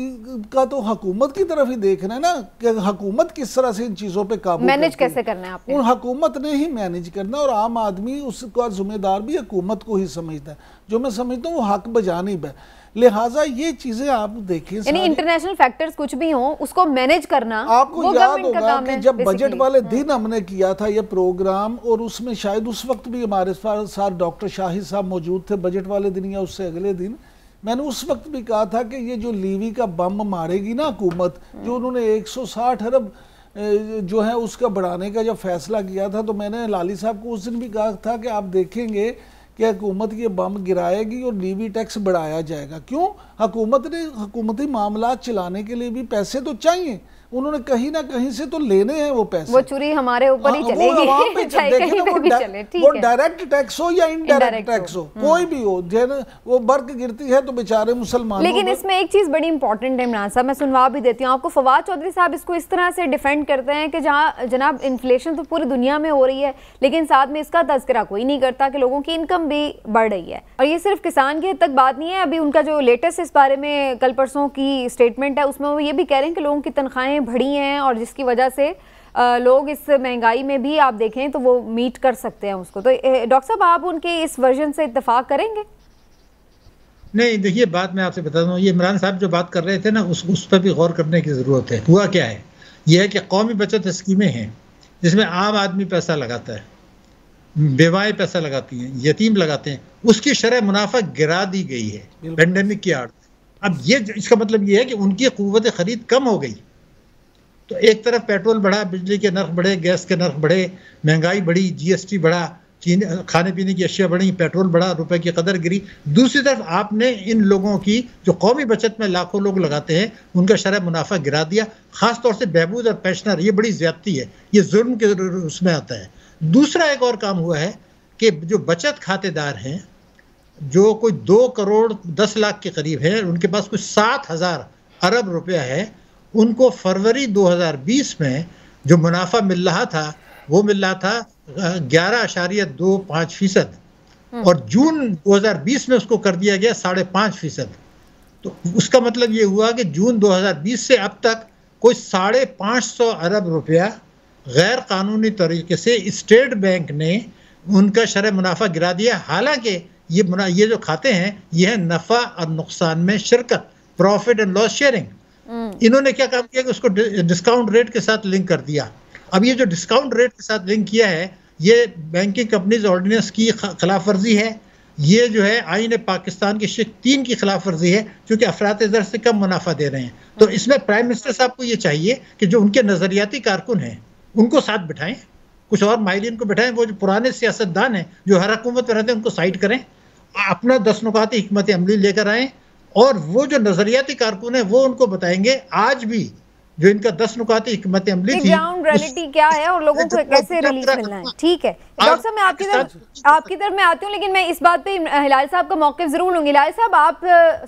का तो हुकूमत की तरफ ही देखना है ना कि हुकूमत किस तरह से इन चीज़ों पे काबू मैनेज कैसे करना है आपने। उन हुकूमत ने ही मैनेज करना, और आम आदमी उसका जिम्मेदार भी हुकूमत को ही समझता है। जो मैं समझता हूँ वो हक बजानिब है। लिहाजा ये चीज़ें आप देखिए, यानी इंटरनेशनल फैक्टर्स कुछ भी हों, उसको मैनेज करना आपको याद होगा कि जब बजट वाले दिन हमने किया था ये प्रोग्राम, और उसमें शायद उस वक्त भी हमारे साथ डॉक्टर शाहिद साहब मौजूद थे, बजट वाले दिन या उससे अगले दिन। मैंने उस वक्त भी कहा था कि ये जो लीवी का बम मारेगी ना हुकूमत, जो उन्होंने 160 अरब जो है उसका बढ़ाने का जब फैसला किया था, तो मैंने लाली साहब को उस दिन भी कहा था कि आप देखेंगे कि हुकूमत ये बम गिराएगी और लीवी टैक्स बढ़ाया जाएगा। क्यों? हुकूमत ने हुकूमती मामला चलाने के लिए भी पैसे तो चाहिए, उन्होंने कहीं ना कहीं से तो लेने हैं वो पैसे। वो चुरी हमारे ऊपर ही चलेगी, चाहे कहीं पे भी चले, ठीक वो है। डायरेक्ट टैक्स हो या इनडायरेक्ट टैक्स हो, कोई भी हो, वो बर्क गिरती है तो बेचारे मुसलमान। लेकिन इसमें एक चीज बड़ी इंपॉर्टेंट है इमरान साहब, मैं सुनवा भी देती हूँ आपको। फवाद चौधरी साहब इसको इस तरह से डिफेंड करते हैं कि जहाँ जनाब इन्फ्लेशन तो पूरी दुनिया में हो रही है, लेकिन साथ में इसका तज़किरा कोई नहीं करता कि लोगों की इनकम इनकम भी बढ़ रही है। और ये सिर्फ किसान की हद तक बात नहीं है, अभी उनका जो लेटेस्ट इस बारे में कल परसों की स्टेटमेंट है उसमें वो ये भी कह रहे हैं कि लोगों की तनख्वाहें बढ़ी हैं और जिसकी वजह से लोग इस महंगाई में भी आप देखें तो वो मीट कर सकते हैं उसको। तो डॉक्टर साहब आप उनके इस वर्जन से इत्तेफाक करेंगे? नहीं, देखिए बात मैं आपसे बताता हूँ, ये इमरान साहब जो बात कर रहे थे ना उस पर भी गौर करने की ज़रूरत है। हुआ क्या है, यह है कि कौमी बचत स्कीमें हैं जिसमें आम आदमी पैसा लगाता है, बेवाएं पैसा लगाती हैं, यतीम लगाते हैं, उसकी शरह मुनाफा गिरा दी गई है पेंडेमिक की आड़। अब ये इसका मतलब ये है कि उनकी क़ुव्वत ख़रीद कम हो गई। तो एक तरफ पेट्रोल बढ़ा, बिजली के नर्ख बढ़े, गैस के नर्ख बढ़े, महंगाई बढ़ी, GST बढ़ा, खाने पीने की अशिया बढ़ी, पेट्रोल बढ़ा, रुपए की कदर गिरी। दूसरी तरफ आपने इन लोगों की जो कौमी बचत में लाखों लोग लगाते हैं उनका शरह मुनाफा गिरा दिया। खास तौर से बहबूद और पेंशनर, ये बड़ी ज्यादती है, ये जुल्म के उसमें आता है। दूसरा एक और काम हुआ है कि जो बचत खातेदार हैं, जो कोई 2 करोड़ 10 लाख के करीब है, उनके पास कुछ 7,000 अरब रुपया है, उनको फरवरी 2020 में जो मुनाफा मिल रहा था वो मिल रहा था 11.25% और जून 2020 में उसको कर दिया गया 5.5%। तो उसका मतलब ये हुआ कि जून 2020 से अब तक कोई 550 अरब रुपया गैर कानूनी तरीके से स्टेट बैंक ने उनका शरह मुनाफा गिरा दिया। हालांकि ये जो खाते हैं ये है नफ़ा और नुकसान में शिरकत, प्रॉफिट एंड लॉस शेयरिंग। इन्होंने क्या काम किया कि उसको डिस्काउंट रेट के साथ लिंक कर दिया। अब ये जो डिस्काउंट रेट के साथ लिंक किया है ये बैंकिंग कंपनीज ऑर्डिनेंस की खिलाफ वर्जी है, ये जो है आईन पाकिस्तान की शिक 3 की खिलाफ वर्जी है, क्योंकि अफरात ज़र से कम मुनाफा दे रहे हैं। तो इसमें प्राइम मिनिस्टर साहब को ये चाहिए कि जो उनके नज़रियाती कारकुन हैं उनको साथ बिठाएं, कुछ और माहिरीन को बिठाएं, वो जो पुराने सियासतदान हैं जो हर हुकूमत में रहते हैं उनको साइड करें, अपना 10 नुकाती हिकमत अमली लेकर आएँ, और वो जो नज़रियाती कारकुन है वो उनको बताएंगे आज भी जो इनका 10 नुकाती हिकमत अमली थी, ग्राउंड रियलिटी क्या है और लोगों को कैसे रिलीफ मिलना है। ठीक है डॉक्टर साहब, मैं आपकी तरफ मैं आती हूँ, लेकिन मैं इस बात पे हिलाल साहब का मौक़िफ़ जरूर लूंगी। हिलाल साहब, आप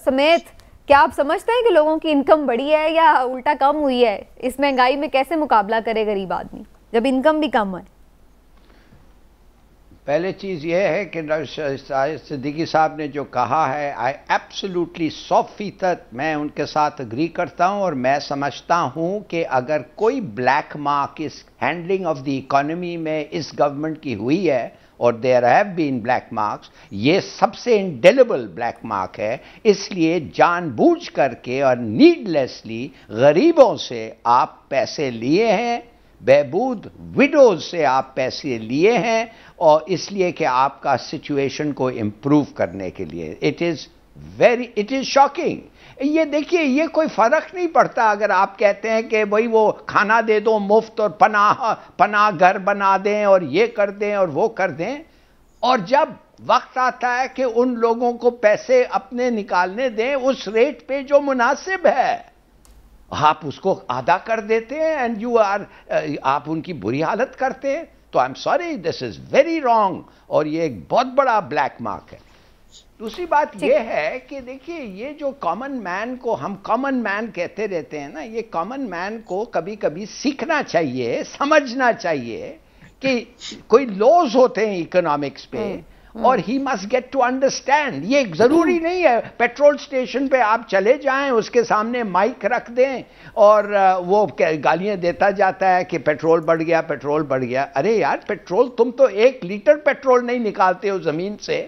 समेत क्या आप समझते हैं कि लोगों की इनकम बढ़ी है या उल्टा कम हुई है? इस महंगाई में कैसे मुकाबला करे गरीब आदमी जब इनकम भी कम है? पहले चीज़ ये है कि सिद्दीकी साहब ने जो कहा है, आई एब्सोल्युटली 100% मैं उनके साथ अग्री करता हूँ। और मैं समझता हूँ कि अगर कोई ब्लैक मार्क इस हैंडलिंग ऑफ द इकोनॉमी में इस गवर्नमेंट की हुई है, और there have been black marks, ये सबसे इंडेलिबल ब्लैक मार्क है। इसलिए जानबूझ करके और नीडलेसली गरीबों से आप पैसे लिए हैं, बहबूद विडोज से आप पैसे लिए हैं, और इसलिए कि आपका सिचुएशन को इम्प्रूव करने के लिए। It is shocking. ये देखिए, ये कोई फर्क नहीं पड़ता अगर आप कहते हैं कि भाई वो खाना दे दो मुफ्त और पनाह घर बना दें और ये कर दें और वो कर दें, और जब वक्त आता है कि उन लोगों को पैसे अपने निकालने दें उस रेट पे जो मुनासिब है, आप उसको आधा कर देते हैं एंड आप उनकी बुरी हालत करते हैं। तो I am sorry, this is very wrong, और ये एक बहुत बड़ा ब्लैक मार्क है। दूसरी बात ये है कि देखिए, ये जो कॉमन मैन को हम कॉमन मैन कहते रहते हैं ना, ये कॉमन मैन को कभी कभी सीखना चाहिए, समझना चाहिए कि कोई लॉज होते हैं इकोनॉमिक्स पे, और he must get to understand. ये जरूरी नहीं है पेट्रोल स्टेशन पे आप चले जाएं, उसके सामने माइक रख दें और वो गालियां देता जाता है कि पेट्रोल बढ़ गया, पेट्रोल बढ़ गया। अरे यार, पेट्रोल, तुम तो 1 लीटर पेट्रोल नहीं निकालते हो जमीन से,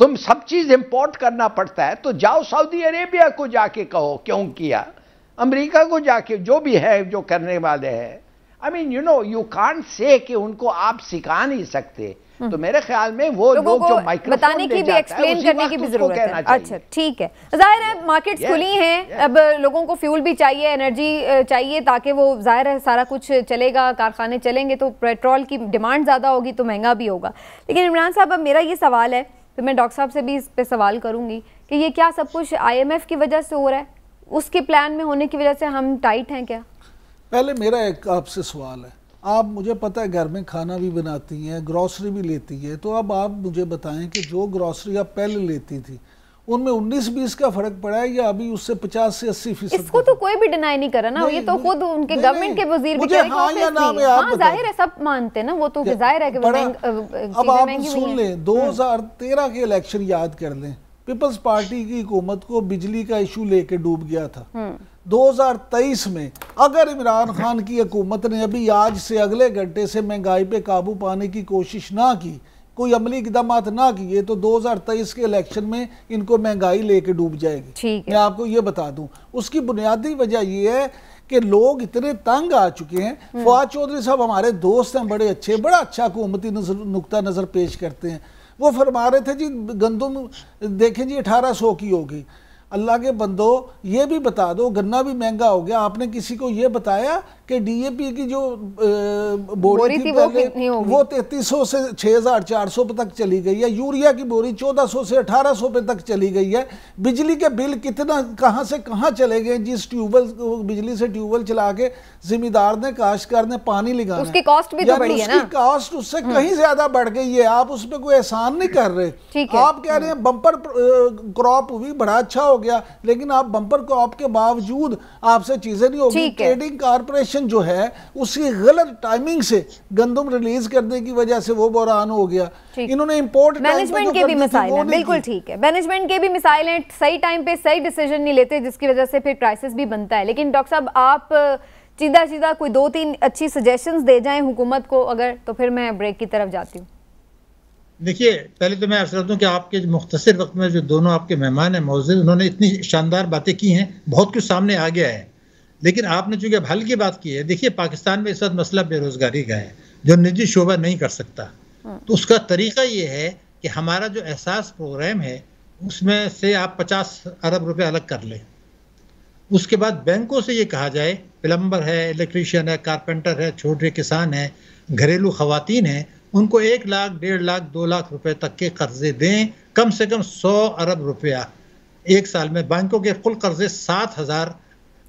तुम सब चीज इंपोर्ट करना पड़ता है। तो जाओ सऊदी अरेबिया को जाके कहो क्यों किया, अमेरिका को जाके, जो भी है जो करने वाले हैं। I mean you can't say कि उनको आप सिखा नहीं सकते। तो मेरे ख्याल में वो लोग जो माइक्रोफोन बताने की भी, एक्सप्लेन करने की भी जरूरत है। अच्छा, ठीक है, जाहिर है मार्केट्स खुली हैं, अब लोगों को फ्यूल भी चाहिए, एनर्जी चाहिए, ताकि वो जाहिर है सारा कुछ चलेगा, कारखाने चलेंगे तो पेट्रोल की डिमांड ज़्यादा होगी तो महंगा भी होगा। लेकिन इमरान साहब, अब मेरा ये सवाल है, तो मैं डॉक्टर साहब से भी इस पे सवाल करूँगी कि ये क्या सब कुछ IMF की वजह से हो रहा है? उसके प्लान में होने की वजह से हम टाइट हैं क्या? पहले मेरा एक आपसे सवाल है, आप मुझे पता है घर में खाना भी बनाती हैं, ग्रॉसरी भी लेती है, तो अब आप मुझे बताएं कि जो ग्रॉसरी आप पहले लेती थी उनमें 19-20 का फर्क पड़ा है या अभी उससे 50 से 80%? इसको तो कोई भी डिनाई नहीं कर रहा ना, ये तो खुद उनके गवर्नमेंट के वजीर भी कह रहे हैं। हाँ या ना में आप जाहिर है, सब मानते हैं ना, वो तो जाहिर है कि अब आप सुन लें, 2013 के इलेक्शन याद कर लें, पीपल्स पार्टी की हुकूमत को बिजली का इशू लेके डूब गया था। 2023 में अगर इमरान खान की हुकूमत ने अभी आज से अगले घंटे से महंगाई पे काबू पाने की कोशिश ना की, कोई अमली इकदाम ना किए, तो 2023 के इलेक्शन में इनको महंगाई लेके डूब जाएगी। मैं आपको ये बता दूं, उसकी बुनियादी वजह ये है कि लोग इतने तंग आ चुके हैं। फवाद चौधरी साहब हमारे दोस्त हैं, बड़े अच्छे, बड़ा अच्छा हुकूमती नुक्ता नज़र पेश करते हैं। वो फरमा रहे थे जी गंदम देखें जी 1800 की होगी। अल्लाह के बंदो, ये भी बता दो, गन्ना भी महंगा हो गया, आपने किसी को ये बताया कि डीएपी की जो बोरी थी पहले वो 3300 से 6400 तक चली गई है, यूरिया की बोरी 1400 से 1800 पे तक चली गई है। बिजली के बिल कितना कहां से कहां चले गए, जिस ट्यूबवेल बिजली से ट्यूबवेल चला के जिम्मेदार ने काश्तकार ने पानी लगाना, उसकी कॉस्ट भी तो बढ़ी है ना, उसकी कॉस्ट उससे कहीं ज्यादा बढ़ गई है। आप उस पर कोई एहसान नहीं कर रहे। आप कह रहे हैं बम्पर क्रॉप हुई, बड़ा अच्छा हो गया, लेकिन आप बम्पर क्रॉप के बावजूद आपसे चीजें नहीं होगी। ट्रेडिंग कारपोरेशन जो है उसकी गलत टाइमिंग से गंदम रिलीज करने की वजह से वो बहरान हो गया। इन्होंने इंपोर्ट मैनेजमेंट के भी मिसाइल है, बिल्कुल ठीक है, मैनेजमेंट के भी मिसाइल हैं, सही टाइम पे सही डिसीजन नहीं लेते, जिसकी वजह से फिर क्राइसिस भी बनता है। लेकिन डॉक्टर साहब, आप सीधा कोई 2-3 अच्छी सजेशंस दे जाएं हुकूमत को अगर, तो फिर मैं ब्रेक की तरफ जाती हूँ। देखिए, पहले तो मैं अर्ज करता हूँ कि आपके मुख्तसर वक्त में जो दोनों आपके मेहमान हैं मौजूद, उन्होंने इतनी शानदार बातें की हैं, बहुत कुछ सामने आ गया है। लेकिन आपने चूंकि अब हल की बात की है, देखिए पाकिस्तान में इस वक्त मसला बेरोजगारी का है, जो निजी शोबा नहीं कर सकता। तो उसका तरीका ये है कि हमारा जो एहसास प्रोग्राम है उसमें से आप 50 अरब रुपए अलग कर लें। उसके बाद बैंकों से ये कहा जाए, प्लम्बर है, इलेक्ट्रीशियन है, कारपेंटर है, छोटे किसान है, घरेलू खवातीन हैं, उनको 1 लाख, 1.5 लाख, 2 लाख रुपए तक के कर्जे दें, कम से कम 100 अरब रुपया एक साल में। बैंकों के कुल कर्जे 7,000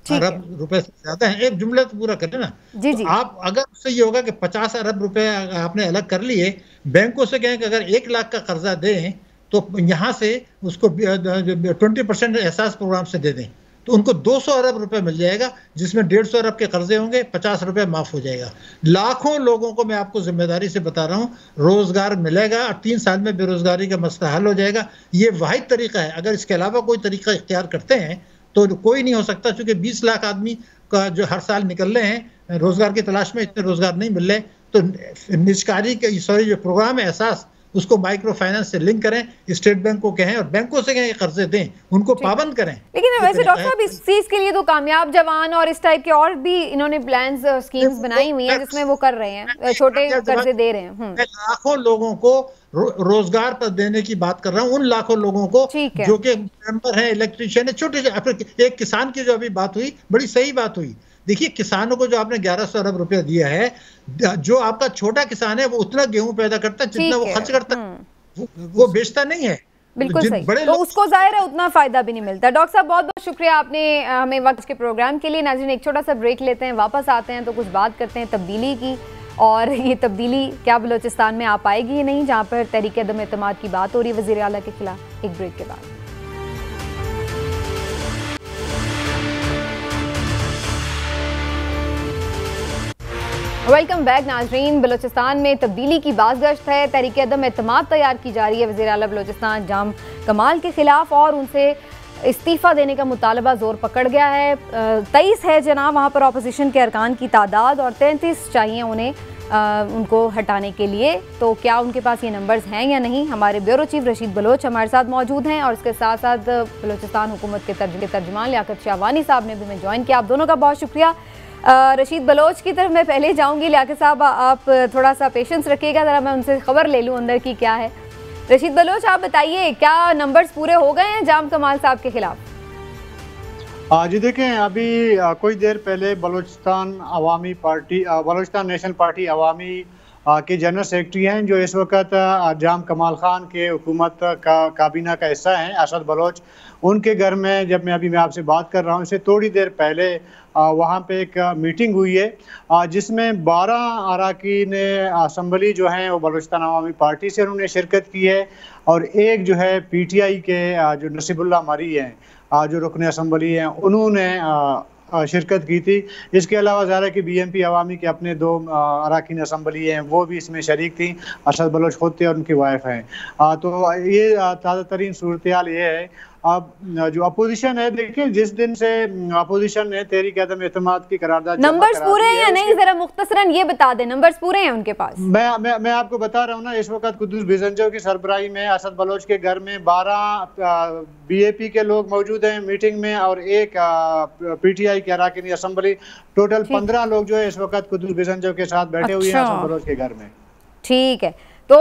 अरब रुपए से ज्यादा है। एक जुमला तो पूरा करें ना जी, तो आप अगर उससे ये होगा कि 50 अरब रुपए आपने अलग कर लिए, बैंकों से कहें कि अगर 1 लाख का कर्जा दें तो यहाँ से उसको 20% एहसास प्रोग्राम से दे दें, तो उनको 200 अरब रुपए मिल जाएगा, जिसमें 150 अरब के कर्जे होंगे, 50 रुपए माफ हो जाएगा। लाखों लोगों को मैं आपको जिम्मेदारी से बता रहा हूँ रोजगार मिलेगा और 3 साल में बेरोजगारी का मसला हल हो जाएगा। ये वाहिद तरीका है। अगर इसके अलावा कोई तरीका इख्तियार करते हैं तो कोई नहीं हो सकता, क्योंकि 20 लाख आदमी का जो हर साल निकल रहे हैं रोजगार की तलाश में, इतने रोजगार नहीं मिल रहे। तो निष्कारी के जो प्रोग्राम है एहसास, उसको माइक्रो फाइनेंस से लिंक करें, स्टेट बैंक को कहें और बैंकों से कहें कर्जे दें, उनको पाबंद करें। लेकिन वैसे डॉक्टर साहब, इस चीज के लिए तो कामयाब जवान और इस टाइप के और भी इन्होंने प्लान्स और स्कीम्स बनाई हुई हैं जिसमें वो कर रहे हैं, छोटे कर्जे दे रहे हैं। मैं लाखों लोगों को रोजगार पर देने की बात कर रहा हूँ, उन लाखों लोगों को जो कि मेंबर हैं, इलेक्ट्रीशियन है, छोटे। एक किसान की जो अभी बात हुई, बड़ी सही बात हुई। देखिए, किसानों को जो आपने 1100 अरब रुपया दिया है, जो आपका छोटा किसान है वो उतना गेहूं पैदा करता है जितना वो खर्च करता है, वो बेचता नहीं है। बिल्कुल सही, तो उसको जाहिर है उतना फायदा भी नहीं मिलता। डॉक्टर साहब, बहुत बहुत शुक्रिया आपने हमें वक्त के प्रोग्राम के लिए। नाज़रीन, एक छोटा सा ब्रेक लेते हैं, वापस आते हैं तो कुछ बात करते हैं तब्दीली की, और ये तब्दीली क्या बलोचिस्तान में आ पाएगी या नहीं, जहाँ पर तहरीक अदम एतमाद की बात हो रही है वज़ीर आला के खिलाफ। एक ब्रेक के बाद वेलकम बैक नाजरीन। बलोचिस्तान में तब्दीली की बाज़गश्त है, तहरीक अदम एतमाद तैयार की जा रही है वज़ीर आला बलोचिस्तान जाम कमाल के खिलाफ, और उनसे इस्तीफ़ा देने का मुतालबा ज़ोर पकड़ गया है। 23 है जनाब वहाँ पर अपोजिशन के अरकान की तादाद, और 33 चाहिए उन्हें उनको हटाने के लिए। तो क्या उनके पास ये नंबर्स हैं या नहीं? हमारे ब्यूरो चीफ रशीद बलोच हमारे साथ मौजूद हैं, और इसके साथ साथ बलोचिस्तान हुकूमत के तर्जुमान लियाकत शाहवानी साहब ने भी हमें ज्वाइन किया। आप दोनों का बहुत शुक्रिया। रशीद बलोच की तरफ मैं पहले जाऊंगी। लियाकत साहब, आप थोड़ा सा पेशेंस रखिएगा, ज़रा मैं उनसे खबर ले लूँ अंदर की क्या है। रशीद बलोच, आप बताइए, क्या नंबर्स पूरे हो गए हैं जाम कमाल साहब के खिलाफ? जी देखें, अभी कोई देर पहले बलोचिस्तान नेशनल पार्टी अवामी के जनरल सेक्रेटरी हैं, जो इस वक्त जाम कमाल खान के हुकूमत का काबीना का हिस्सा हैं, असद बलोच। उनके घर में जब मैं आपसे बात कर रहा हूँ, इससे थोड़ी देर पहले वहाँ पे एक मीटिंग हुई है जिसमें 12 अरकान असम्बली जो हैं वो बलूचिस्तान अवामी पार्टी से उन्होंने शिरकत की है, और एक जो है PTI के जो नसीबुल्लाह मरी हैं, जो रुकन असम्बली हैं, उन्होंने शिरकत की थी। इसके अलावा ज़ाहिर है कि BNP अवामी के अपने 2 अरकान असम्बली हैं, वो भी इसमें शरीक थी। असद बलोच खुद थे और उनकी वाइफ हैं। तो ये ताज़ा तरीन सूरत हाल ये है। अब जो अपोजिशन है, देखिए जिस दिन से अपोजिशन ने तहरीक अदम एतमाद की करारदाद, नंबर्स पूरे हैं या नहीं, जरा मुख्तसरन ये बता दें, नंबर्स पूरे हैं उनके पास? मैं आपको बता रहा हूँ ना, इस वक्त कुद्दूस बिजंजो की सरबराही में असद बलोच के घर में 12 BAP के लोग मौजूद हैं मीटिंग में, और एक PTI के अरकान असम्बली, टोटल 15 लोग जो है इस वक्त कुद्दूस बिजंजो के साथ बैठे हुए हैं असद बलोच के घर में। ठीक है, तो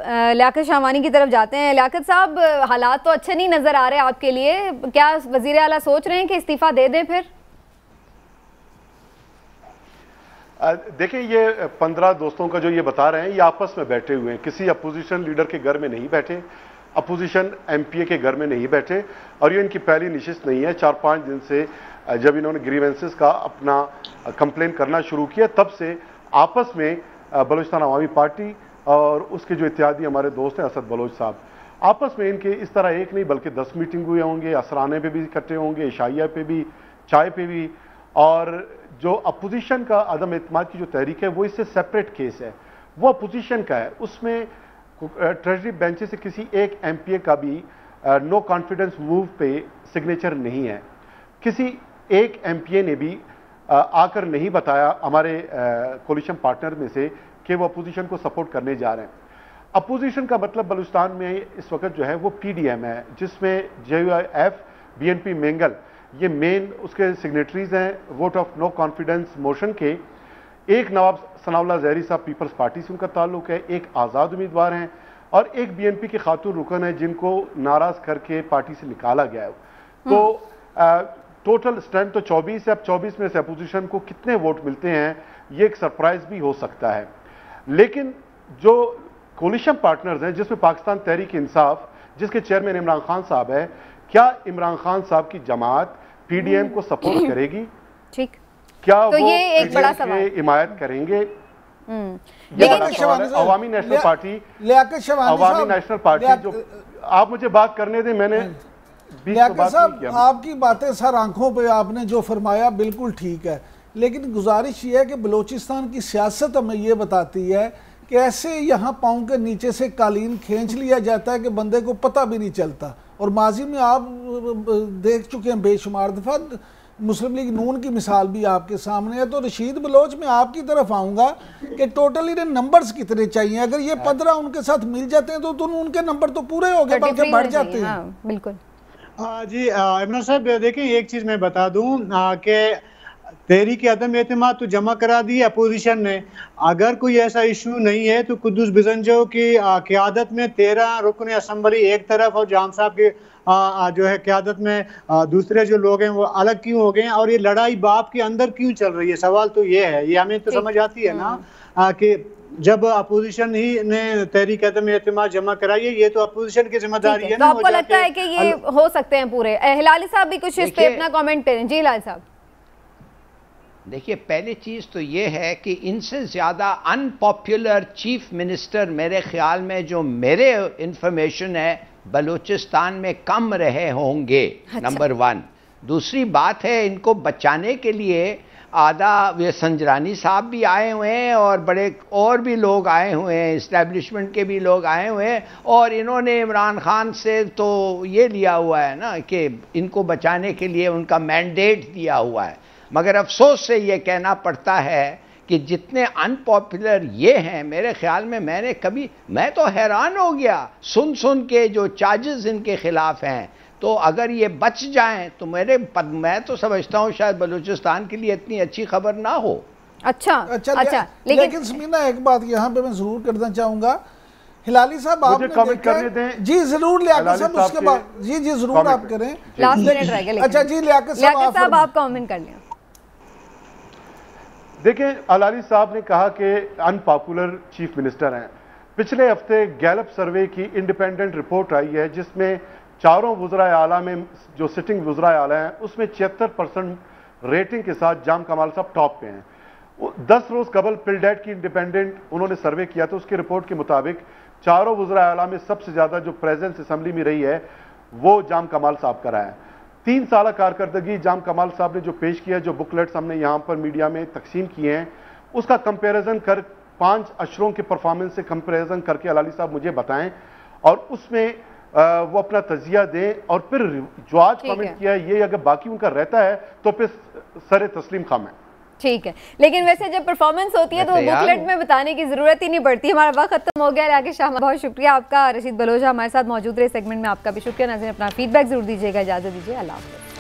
लियाकत शाहवानी की तरफ जाते हैं। लियाकत साहब, हालात तो अच्छे नहीं नजर आ रहे आपके लिए, क्या वजीर आला सोच रहे हैं कि इस्तीफा दे दें फिर? देखिए, ये 15 दोस्तों का जो ये बता रहे हैं, ये आपस में बैठे हुए हैं, किसी अपोजिशन लीडर के घर में नहीं बैठे, अपोजिशन MPA के घर में नहीं बैठे, और ये इनकी पहली नशिस्त नहीं है। 4-5 दिन से जब इन्होंने ग्रीवेंसेस का अपना कंप्लेन करना शुरू किया, तब से आपस में बलूचिस्तान अवामी पार्टी और उसके जो इत्यादी हमारे दोस्त हैं असद बलोच साहब, आपस में इनके इस तरह एक नहीं बल्कि 10 मीटिंग हुए होंगे, असराने पे भी इकट्ठे होंगे, इशाइया पे भी, चाय पे भी। और जो अपोजिशन का अदम एतमाद की जो तहरीक है, वो इससे सेपरेट केस है, वो अपोजिशन का है। उसमें ट्रेजरी बेंच से किसी एक MPA का भी नो कॉन्फिडेंस मूव पे सिग्नेचर नहीं है। किसी एक MPA ने भी आकर नहीं बताया हमारे कोलिशन पार्टनर में से कि वो अपोजिशन को सपोर्ट करने जा रहे हैं। अपोजिशन का मतलब बलूचिस्तान में इस वक्त जो है वो PDM है, जिसमें JUIF, BNP मेंगल, ये मेन उसके सिग्नेटरीज हैं vote of no confidence motion के। एक नवाब सनाउल्लाह ज़हरी साहब पीपल्स पार्टी से उनका ताल्लुक है, एक आज़ाद उम्मीदवार हैं, और एक BNP की खातून रुकन है जिनको नाराज करके पार्टी से निकाला गया है। तो टोटल स्ट्रेंथ तो 24 है। अब 24 में से अपोजिशन को कितने वोट मिलते हैं, ये एक सरप्राइज भी हो सकता है। लेकिन जो कोलिशन पार्टनर्स हैं, जिसमें पाकिस्तान तहरीक इंसाफ, जिसके चेयरमैन इमरान खान साहब है, क्या इमरान खान साहब की जमात PDM को सपोर्ट करेगी? ठीक, क्या तो वो ये एक बड़ा सवाल हिमायत करेंगे? लेकिन अवामी नेशनल पार्टी, अवामी नेशनल पार्टी, जो आप मुझे बात करने दें, मैंने लियाकत साहब, आपकी बातें सर आंखों पे आपने जो फरमाया बिल्कुल ठीक है, लेकिन गुजारिश ये है कि बलूचिस्तान की सियासत हमें ये बताती है कि ऐसे यहाँ पाँव के नीचे से कालीन खींच लिया जाता है कि बंदे को पता भी नहीं चलता। और माजी में आप देख चुके हैं बेशुमार दफ़ा, मुस्लिम लीग नून की मिसाल भी आपके सामने है। तो रशीद बलोच, में आपकी तरफ आऊँगा कि टोटली नंबर्स कितने चाहिए? अगर ये 15 उनके साथ मिल जाते हैं तो उनके नंबर तो पूरे हो गए, बल्कि बढ़ जाते हैं। बिल्कुल जी इमरान साहब, देखिए एक चीज़ मैं बता दूं कि तहरीक अदम एतमाद तो जमा करा दी अपोजिशन ने। अगर कोई ऐसा इशू नहीं है तो कुद्दूस बिजंजो की क़यादत में 13 रुकन असम्बली एक तरफ और जाम साहब की जो है क़यादत में दूसरे जो लोग हैं वो अलग क्यों हो गए हैं, और ये लड़ाई बाप के अंदर क्यों चल रही है? सवाल तो ये है, ये हमें तो समझ आती है ना कि जब अपोजिशन ही ने तहरीक अदम एतमाद जमा कराई है, ये तो अपोजिशन की जिम्मेदारी है ना। तो आपको लगता है कि ये हो सकते हैं पूरे? हिलाली साहब भी कुछ इस पे अपना कमेंट करें। जी हिलाली साहब, देखिए, पहली चीज़ तो ये है कि इनसे ज़्यादा अनपॉपुलर चीफ मिनिस्टर मेरे ख्याल में, जो मेरे इंफॉर्मेशन है, बलूचिस्तान में कम रहे होंगे। अच्छा। नंबर 1। दूसरी बात है, इनको बचाने के लिए आधा ये संजरानी साहब भी आए हुए हैं और बड़े और भी लोग आए हुए हैं, इस्टेब्लिशमेंट के भी लोग आए हुए हैं, और इन्होंने इमरान खान से तो ये लिया हुआ है ना कि इनको बचाने के लिए उनका मैंडेट दिया हुआ है। मगर अफसोस से ये कहना पड़ता है कि जितने अनपॉपुलर ये हैं, मेरे ख्याल में मैं तो हैरान हो गया सुन के जो चार्जेस इनके खिलाफ हैं। तो अगर ये बच जाएं तो मैं तो समझता हूं शायद बलूचिस्तान के लिए इतनी अच्छी खबर ना हो। अच्छा, लेकिन समीना एक बात यहाँ पे मैं जरूर करना चाहूंगा। हिलाली साहब, आपने कमेंट करने दें। जी जरूर लियाकत साहब, उसके बाद जी जरूर आप करें, लास्ट मिनट रह गया। अच्छा जी, लियाकत साहब आप कमेंट कर लें। देखिए, अलाली साहब ने कहा कि अनपॉपुलर चीफ मिनिस्टर हैं। पिछले हफ्ते गैलप सर्वे की इंडिपेंडेंट रिपोर्ट आई है जिसमें चारों वुज़राए आला में जो सिटिंग वुज़राए आला हैं उसमें 76% रेटिंग के साथ जाम कमाल साहब टॉप पे हैं। 10 रोज कबल पिलडेट की इंडिपेंडेंट उन्होंने सर्वे किया तो उसकी रिपोर्ट के मुताबिक चारों वुज़राए आला में सबसे ज्यादा जो प्रेजेंस असेंबली में रही है वो जाम कमाल साहब का रहा है। 3 साल कारकर्दगी जाम कमाल साहब ने जो पेश किया, जो बुकलेट्स हमने यहाँ पर मीडिया में तकसीम किए हैं, उसका कंपेरिजन कर 5 अशरों के परफॉर्मेंस से कंपेरिजन करके अलाली साहब मुझे बताएं और उसमें वो अपना तजिया दें और फिर जो आज कमेंट किया है ये अगर बाकी उनका रहता है तो फिर सरे तस्लीम खाम है। ठीक है, लेकिन वैसे जब परफॉर्मेंस होती है तो वो बुकलेट में बताने की जरूरत ही नहीं पड़ती। हमारा वक्त खत्म हो गया। राकेश शाह, बहुत शुक्रिया आपका। रशीद बलोचा हमारे साथ मौजूद रहे सेगमेंट में, आपका भी शुक्रिया। नाज़रीन, अपना फीडबैक जरूर दीजिएगा। इजाजत दीजिए, अल्लाह हाफ़िज़।